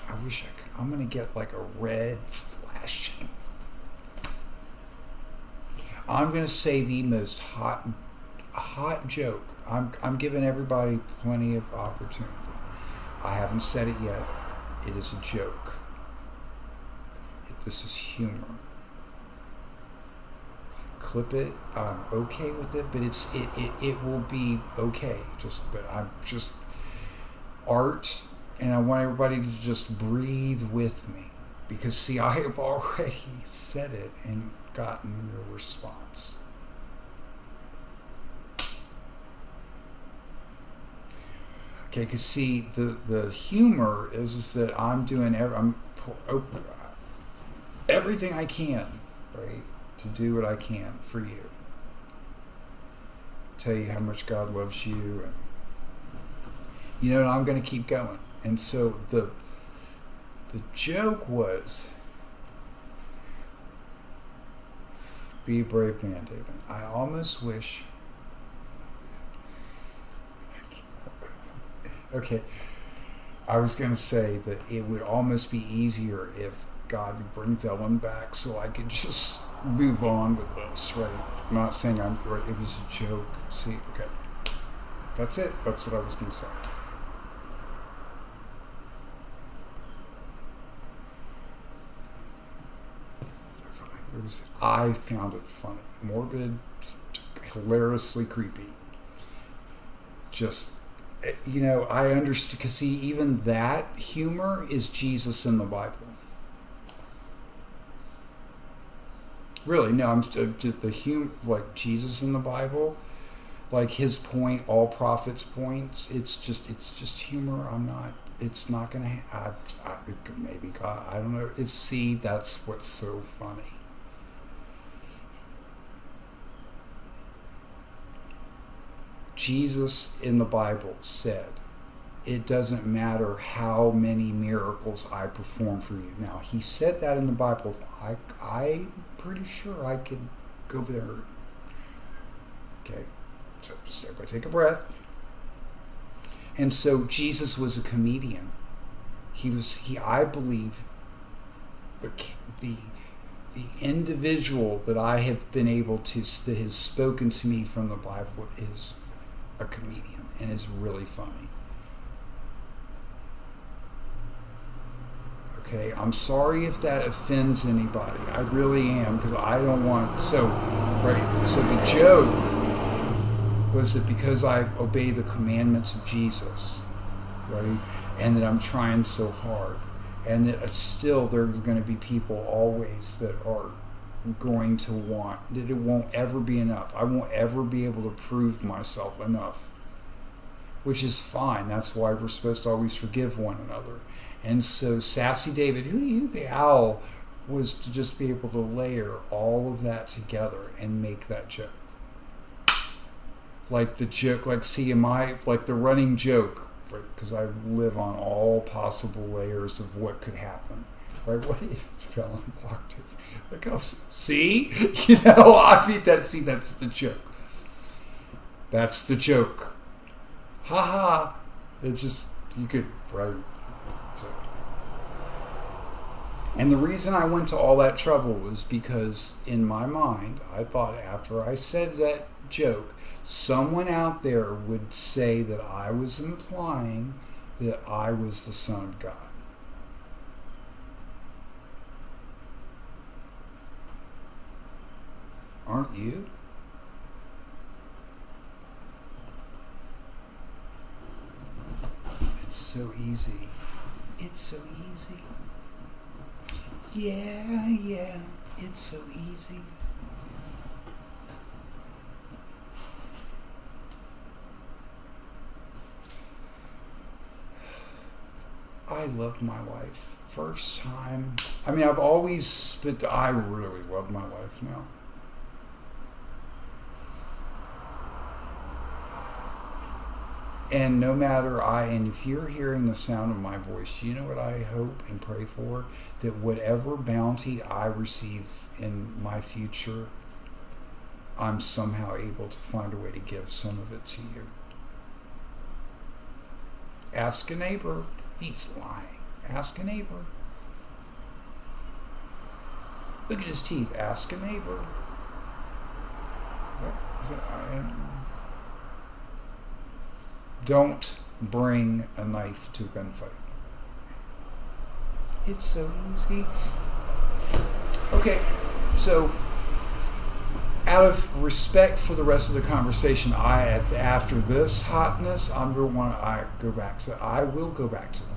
I wish I could. I'm going to get like a red flashing. I'm going to say the most hot joke. I'm giving everybody plenty of opportunity. I haven't said it yet. It is a joke. This is humor. Clip it. I'm okay with it, but it will be okay. But I'm just art, and I want everybody to just breathe with me, because see, I have already said it and gotten your response. Okay, because see, the humor is that I'm doing everything I can, right, to do what I can for you. Tell you how much God loves you, and and I'm going to keep going. And so the joke was, be a brave man, David. I almost wish. Okay, I was going to say that it would almost be easier if God would bring Velen back so I could just move on with this, right? I'm not saying I'm right. It was a joke. See, okay. That's it. That's what I was going to say. I found it funny. Morbid, hilariously creepy. Just, I understand, because see, even that humor is Jesus in the Bible. Really, no, I'm just the humor, like Jesus in the Bible, like his point, all prophets' points. It's just humor. It's not gonna. Maybe God. I don't know. That's what's so funny. Jesus in the Bible said, it doesn't matter how many miracles I perform for you. Now, he said that in the Bible. I'm pretty sure I could go over there. Okay, so just everybody take a breath. And so Jesus was a comedian. I believe, the individual that I have been able to, that has spoken to me from the Bible, is a comedian and is really funny. Okay, I'm sorry if that offends anybody. I really am, because I don't want. So the joke was that because I obey the commandments of Jesus, right, and that I'm trying so hard, and that still there's going to be people always that are going to want, that it won't ever be enough. I won't ever be able to prove myself enough, which is fine. That's why we're supposed to always forgive one another. And so Sassy David, who the owl, was to just be able to layer all of that together and make that joke. Like the joke, like the running joke, right? Because I live on all possible layers of what could happen. Right? What if Velen walked in? Like, oh, see? That's the joke. That's the joke. Ha ha. It just, you could, right? And the reason I went to all that trouble was because in my mind, I thought after I said that joke, someone out there would say that I was implying that I was the Son of God. Aren't you? It's so easy. It's so easy. Yeah, it's so easy. I love my wife. First time. I mean, I've always, but I really love my life now. And no matter and if you're hearing the sound of my voice, you know what I hope and pray for? That whatever bounty I receive in my future, I'm somehow able to find a way to give some of it to you. Ask a neighbor. He's lying. Ask a neighbor. Look at his teeth. Ask a neighbor. Don't bring a knife to a gunfight. It's so easy. Okay, so out of respect for the rest of the conversation, after this hotness, I will go back to that.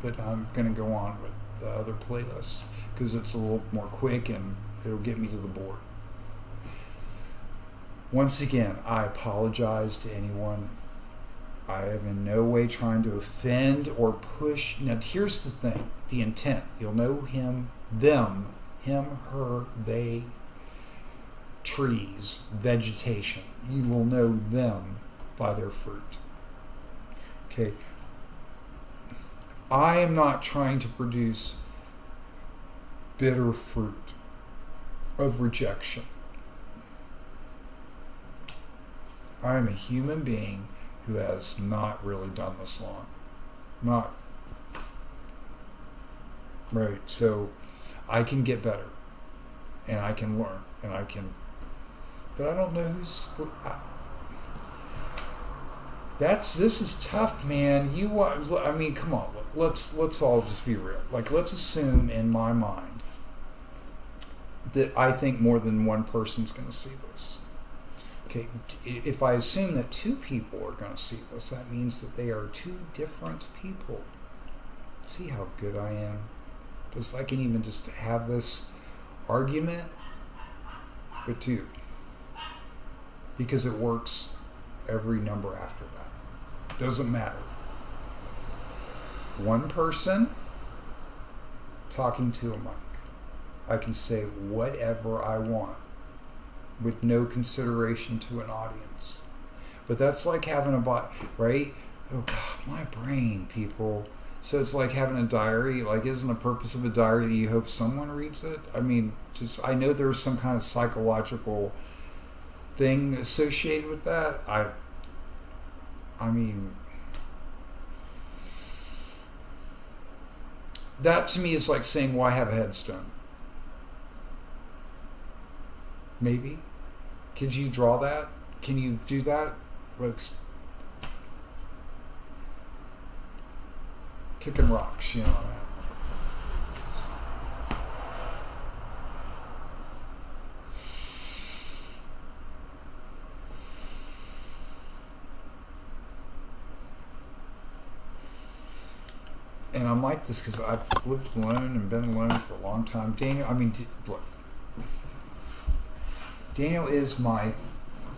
But I'm going to go on with the other playlist because it's a little more quick and it'll get me to the board. Once again, I apologize to anyone. I am in no way trying to offend or push. Now, here's the thing, the intent. You'll know him, them, him, her, they, trees, vegetation. You will know them by their fruit. Okay. I am not trying to produce bitter fruit of rejection. I am a human being who has not really done this long. Not. Right. So I can get better and I can learn and I can, but I don't know who's, this is tough, man. I mean, come on, let's all just be real. Like, let's assume in my mind that I think more than one person's going to see this. Okay, if I assume that two people are going to see this, that means that they are two different people. See how good I am? Because I can even just have this argument, but two. Because it works every number after that. Doesn't matter. One person talking to a mic. I can say whatever I want with no consideration to an audience. But that's like having a right? Oh God, my brain, people. So it's like having a diary. Like, isn't the purpose of a diary that you hope someone reads it? I mean, I know there's some kind of psychological thing associated with that. I mean, that to me is like saying, why have a headstone? Maybe. Could you draw that? Can you do that? Kicking rocks, you know. And I'm like this because I've lived alone and been alone for a long time. Daniel, look. Daniel is my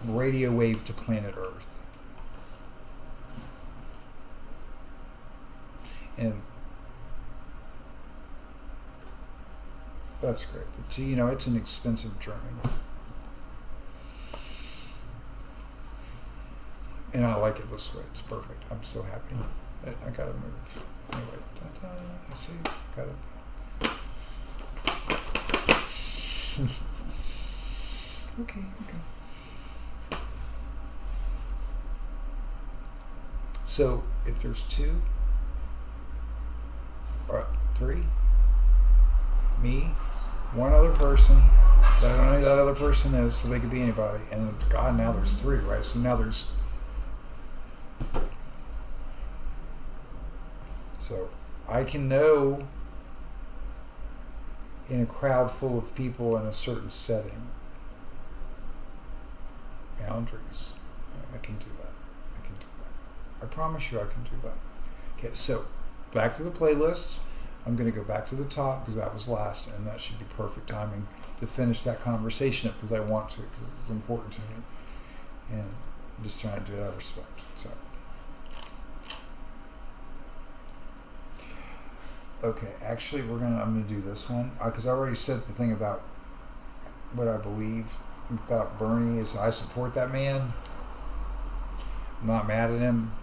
radio wave to planet Earth. And that's great. But, it's an expensive journey. And I like it this way. It's perfect. I'm so happy. I gotta move. Anyway, let's see. Gotta. Okay. So, if there's two, or three, me, one other person, that I don't know who that other person is, so they could be anybody, and God, now there's three, right? So now there's. So, I can know in a crowd full of people in a certain setting. Boundaries. I can do that. I promise you I can do that. Okay, so back to the playlist. I'm going to go back to the top because that was last, and that should be perfect timing to finish that conversation up because I want to, because it's important to me. And I'm just trying to do it out of respect. So, Okay, actually, I'm gonna do this one because I already said the thing about what I believe about Bernie is I support that man. I'm not mad at him.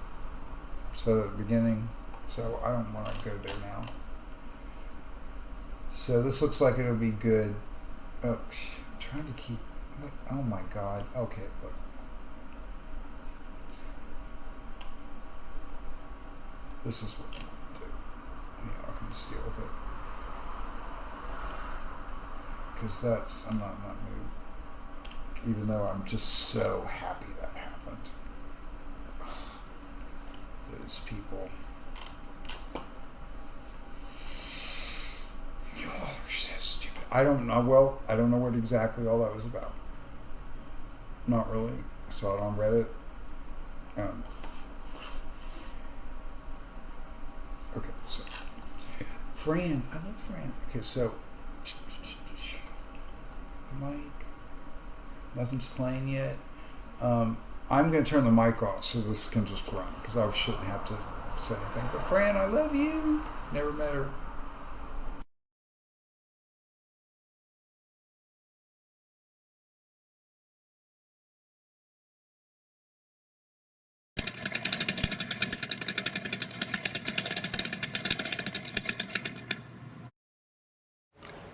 So at the beginning, so I don't want to go there now. So this looks like it'll be good. Oh, I'm trying to keep. Oh my God. Okay, look. This is what I'm gonna do. I can just deal with it. Because I'm not in that mood. Even though I'm just so happy that happened. Those people. Oh, they're so stupid. I don't know what exactly all that was about. Not really. I saw it on Reddit. Okay, so Fran, I love Fran. Okay, so Mike, nothing's playing yet. I'm going to turn the mic off so this can just run because I shouldn't have to say anything. But Fran, I love you. Never met her.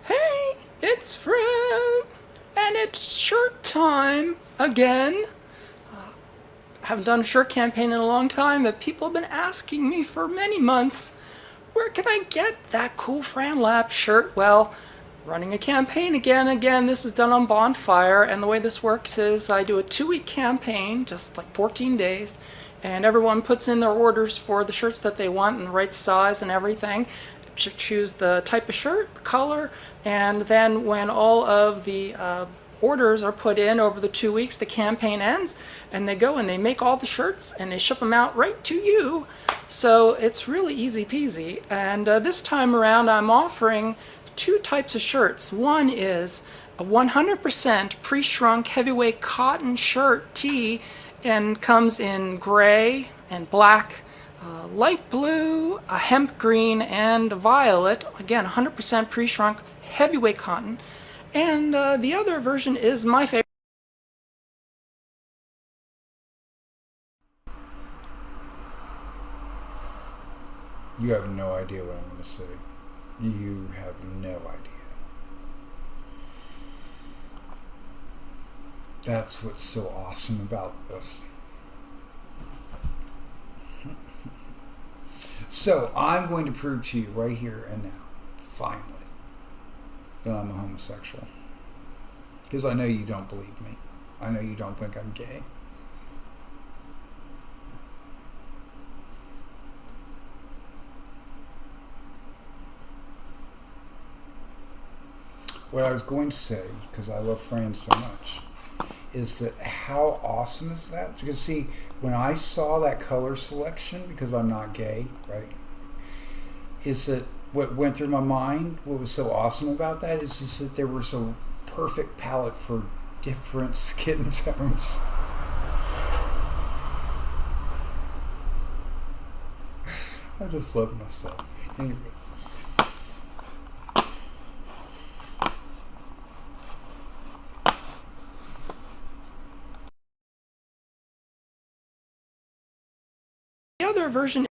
Hey, it's Fred, and it's shirt time again. I haven't done a shirt campaign in a long time, but people have been asking me for many months, where can I get that cool Fran Lab shirt? Well, running a campaign again. This is done on Bonfire, and the way this works is I do a 2-week campaign, just like 14 days, and everyone puts in their orders for the shirts that they want in the right size and everything. Choose the type of shirt, the color, and then when all of the orders are put in over the 2 weeks, the campaign ends, and they go and they make all the shirts and they ship them out right to you. So it's really easy peasy. And this time around, I'm offering 2 types of shirts. One is a 100% pre-shrunk heavyweight cotton shirt tee, and comes in gray and black, light blue, a hemp green, and violet. Again, 100% pre-shrunk heavyweight cotton. And the other version is my favorite. You have no idea what I'm going to say. You have no idea. That's what's so awesome about this. So I'm going to prove to you right here and now, finally, that I'm a homosexual. Because I know you don't believe me. I know you don't think I'm gay. What I was going to say, because I love Fran so much, is that how awesome is that? Because see, when I saw that color selection, because I'm not gay, right, is that what went through my mind, what was so awesome about that is just that there was a perfect palette for different skin tones. I just love myself. Anyway. The other version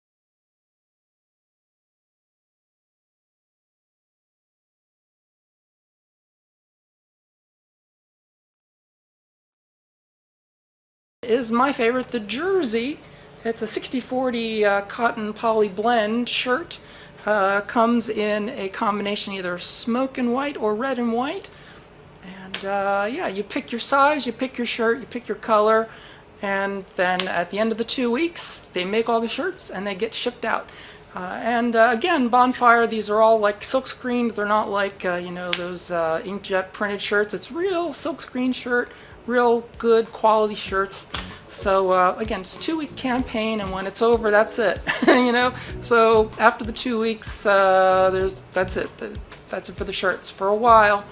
is my favorite, the jersey. It's a 60-40 cotton poly blend shirt. Comes in a combination either smoke and white or red and white. And yeah, you pick your size, you pick your shirt, you pick your color, and then at the end of the 2 weeks, they make all the shirts and they get shipped out. And again, Bonfire, these are all like silk screened. They're not like, you know, those inkjet printed shirts. It's real silk screen shirt, real good quality shirts. So again, it's a 2-week campaign, and when it's over, that's it. You know, so after the 2 weeks, that's it. That's it for the shirts for a while.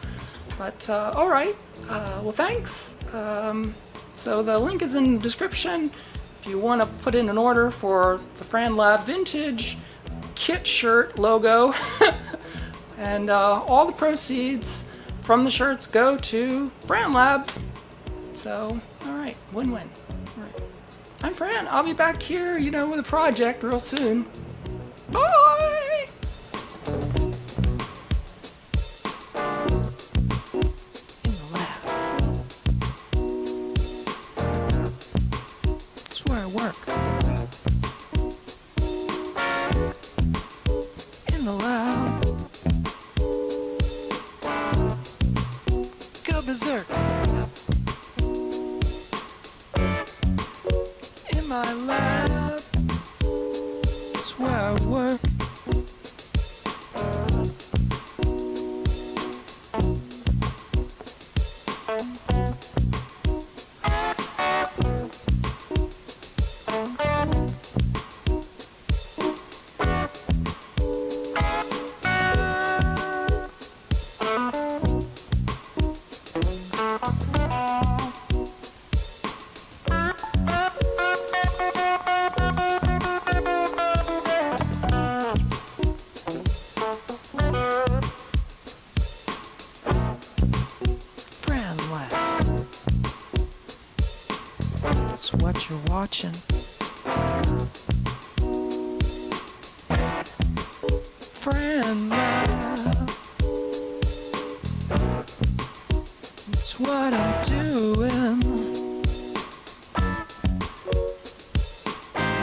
But all right, well, thanks. So the link is in the description. If you want to put in an order for the Fran Lab Vintage, Kit shirt logo. And all the proceeds from the shirts go to Fran Lab. So, all right, win-win. All right. I'm Fran. I'll be back here, with a project real soon. Bye! In the lab. That's where I work. In the lab. Go berserk. In my lab. That's where I work. That's what you're watching. Friend Lab. That's what I'm doing.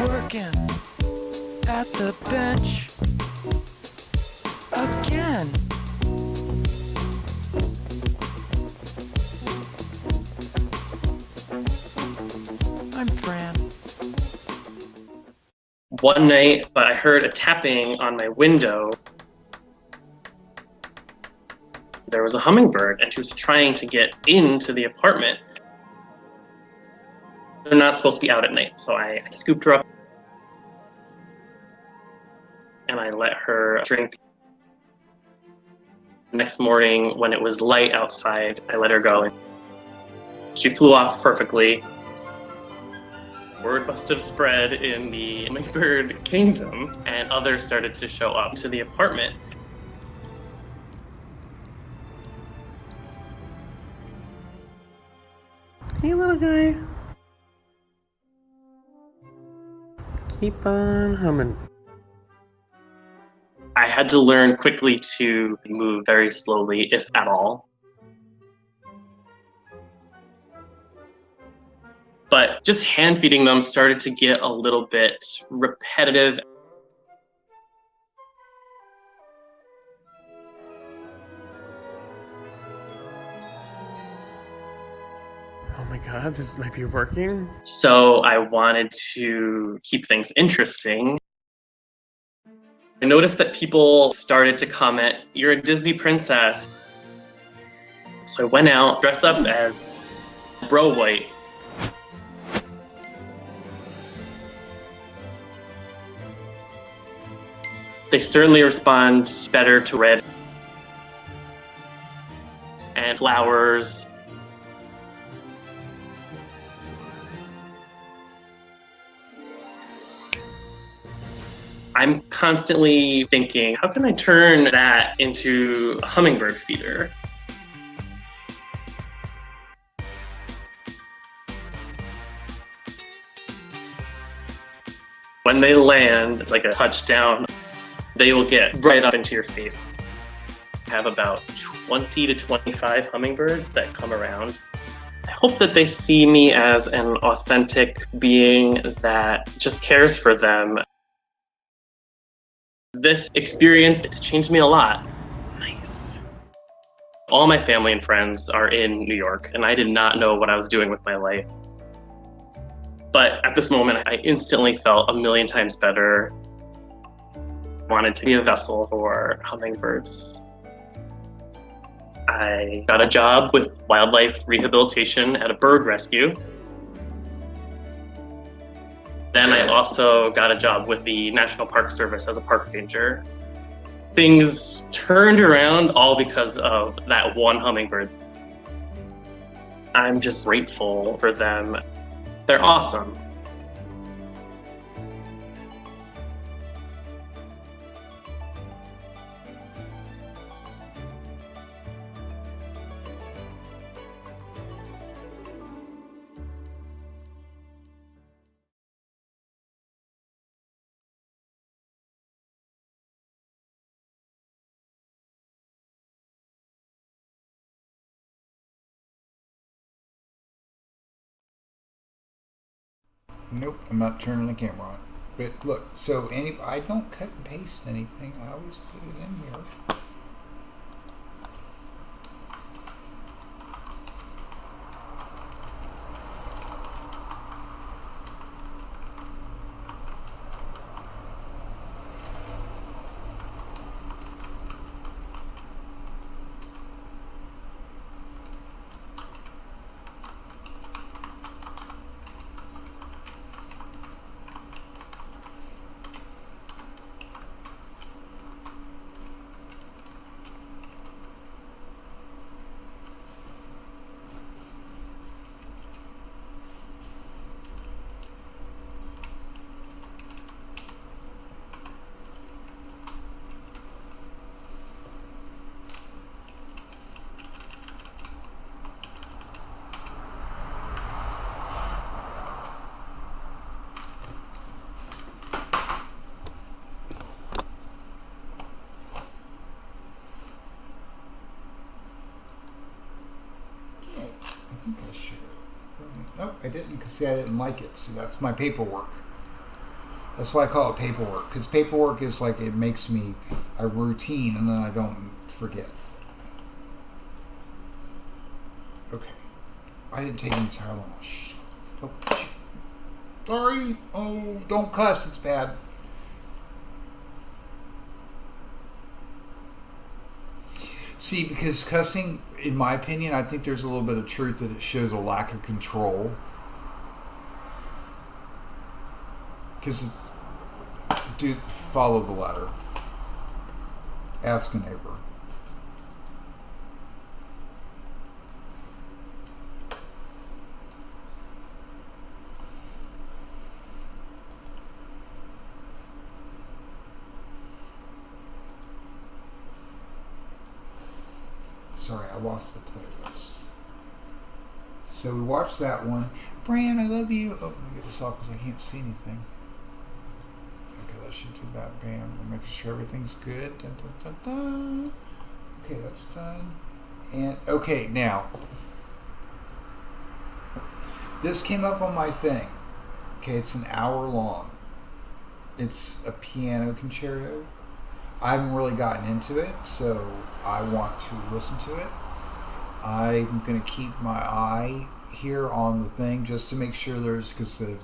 Working at the bench again. I'm Fran. One night, I heard a tapping on my window. There was a hummingbird, and she was trying to get into the apartment. They're not supposed to be out at night, so I scooped her up and I let her drink. Next morning, when it was light outside, I let her go. She flew off perfectly. Word must have spread in the hummingbird kingdom, and others started to show up to the apartment. Hey, little guy. Keep on humming. I had to learn quickly to move very slowly, if at all. But just hand feeding them started to get a little bit repetitive. Oh my god, this might be working. So I wanted to keep things interesting. I noticed that people started to comment, "You're a Disney princess." So I went out, dressed up as Bro White. They certainly respond better to red and flowers. I'm constantly thinking, how can I turn that into a hummingbird feeder? When they land, it's like a touchdown. They will get right up into your face. I have about 20 to 25 hummingbirds that come around. I hope that they see me as an authentic being that just cares for them. This experience, it's changed me a lot. Nice. All my family and friends are in New York, and I did not know what I was doing with my life. But at this moment, I instantly felt a million times better. Wanted to be a vessel for hummingbirds. I got a job with wildlife rehabilitation at a bird rescue. Then I also got a job with the National Park Service as a park ranger. Things turned around all because of that one hummingbird. I'm just grateful for them. They're awesome. Nope, I'm not turning the camera on. But look, so I don't cut and paste anything. I always put it in here. I think I should. Nope, I didn't because see, I didn't like it. See, that's my paperwork. That's why I call it paperwork, because paperwork is like it makes me a routine and then I don't forget. Okay. I didn't take any Tylenol. Shit. Oh, shit. Sorry. Oh, don't cuss. It's bad. See, because cussing, in my opinion, I think there's a little bit of truth that it shows a lack of control. Because it's, dude, follow the ladder. Ask a neighbor. Sorry, I lost the playlist. So we watched that one. Fran, I love you. Oh, let me get this off because I can't see anything. Okay, that should do that. Bam. We're making sure everything's good. Dun, dun, dun, dun. Okay, that's done. And okay, now this came up on my thing. Okay, it's an hour long. It's a piano concerto. I haven't really gotten into it, so I want to listen to it. I'm going to keep my eye here on the thing just to make sure there's, because the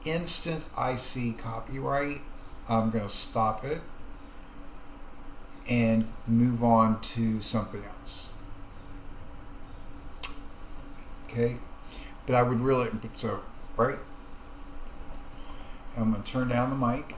instant I see copyright, I'm going to stop it and move on to something else. Okay? But I would really, so, right? I'm going to turn down the mic.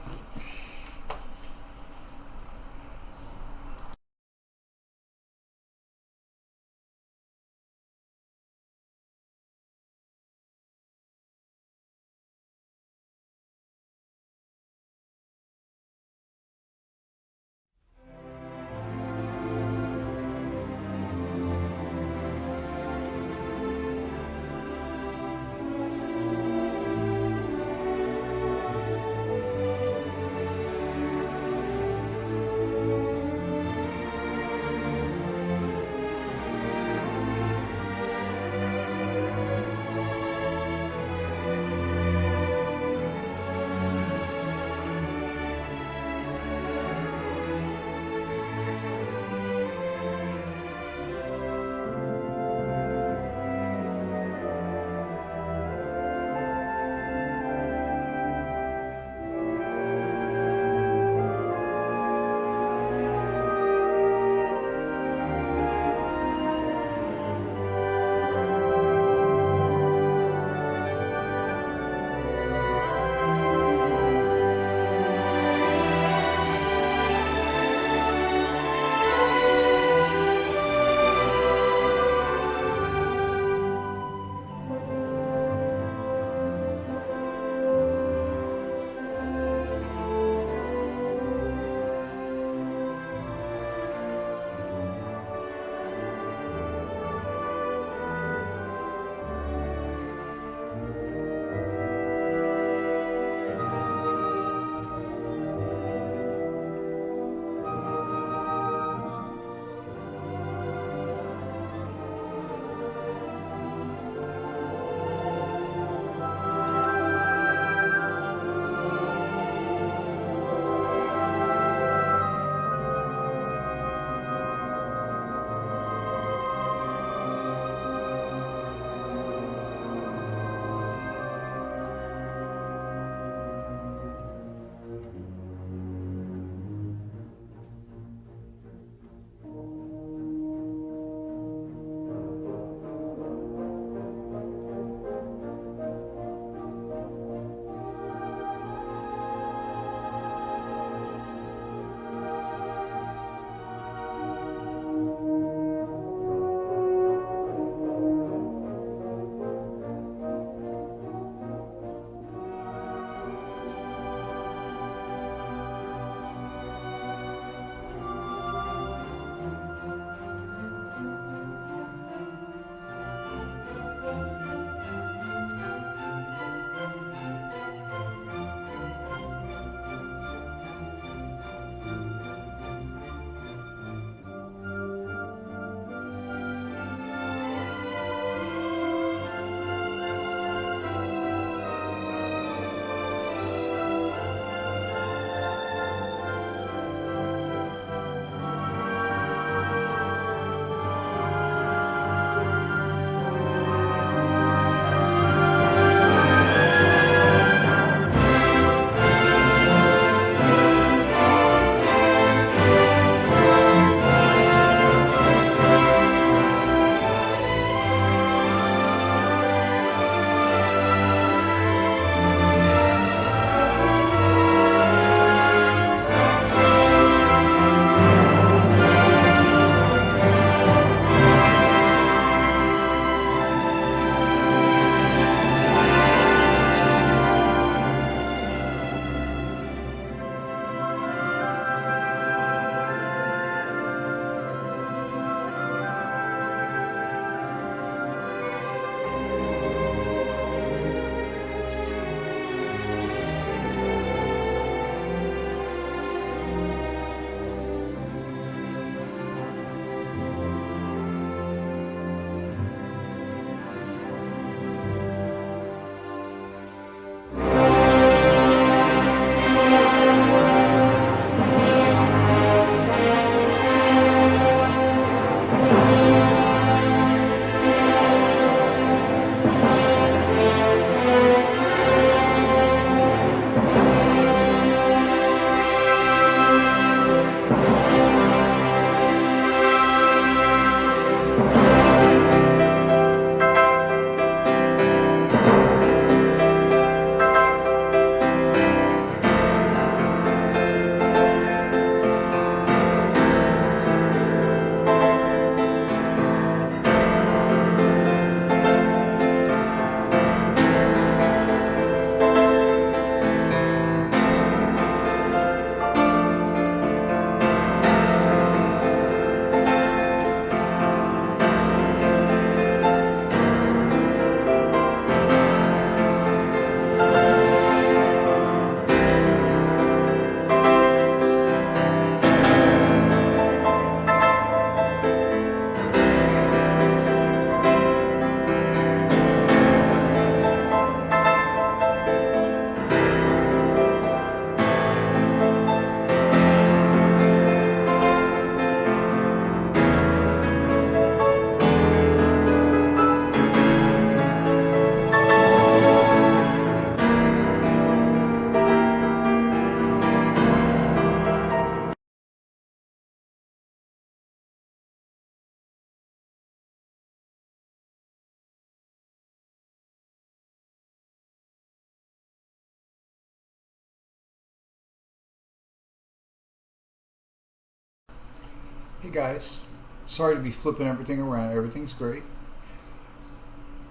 Hey guys, sorry to be flipping everything around. Everything's great.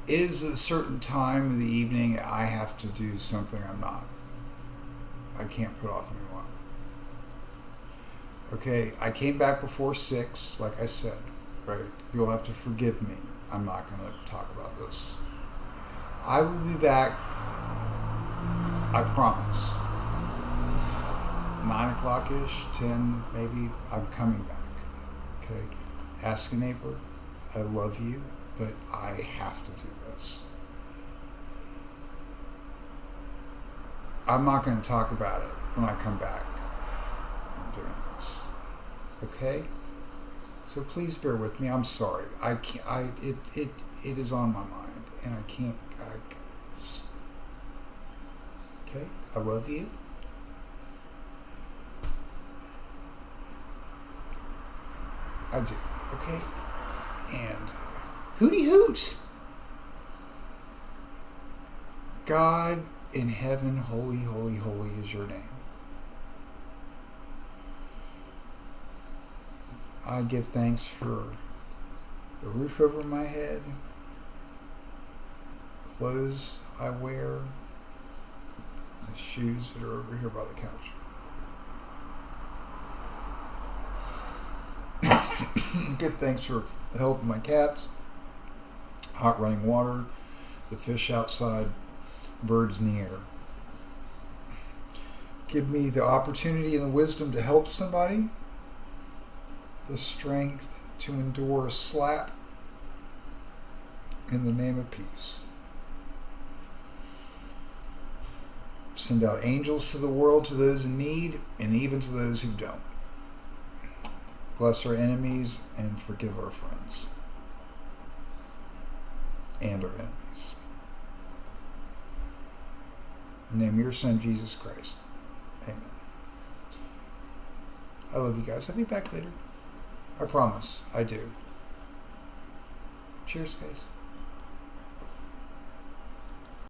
It is a certain time of the evening I have to do something I'm not. I can't put off any longer. Okay, I came back before 6, like I said, right? You'll have to forgive me. I'm not going to talk about this. I will be back, I promise. 9 o'clock-ish, 10 maybe, I'm coming back. Okay? Ask a neighbor. I love you, but I have to do this. I'm not going to talk about it when I come back. I'm doing this. Okay? So please bear with me. I'm sorry. I can't. It is on my mind, and I can't. Okay? I love you. I do. Okay? And hooty hoot! God in heaven, holy, holy, holy is your name. I give thanks for the roof over my head, clothes I wear, the shoes that are over here by the couch. Give thanks for the health of my cats, hot running water, the fish outside, birds in the air. Give me the opportunity and the wisdom to help somebody, the strength to endure a slap, in the name of peace. Send out angels to the world, to those in need, and even to those who don't. Bless our enemies and forgive our friends and our enemies. In the name of your Son, Jesus Christ. Amen. I love you guys. I'll be back later. I promise. I do. Cheers, guys.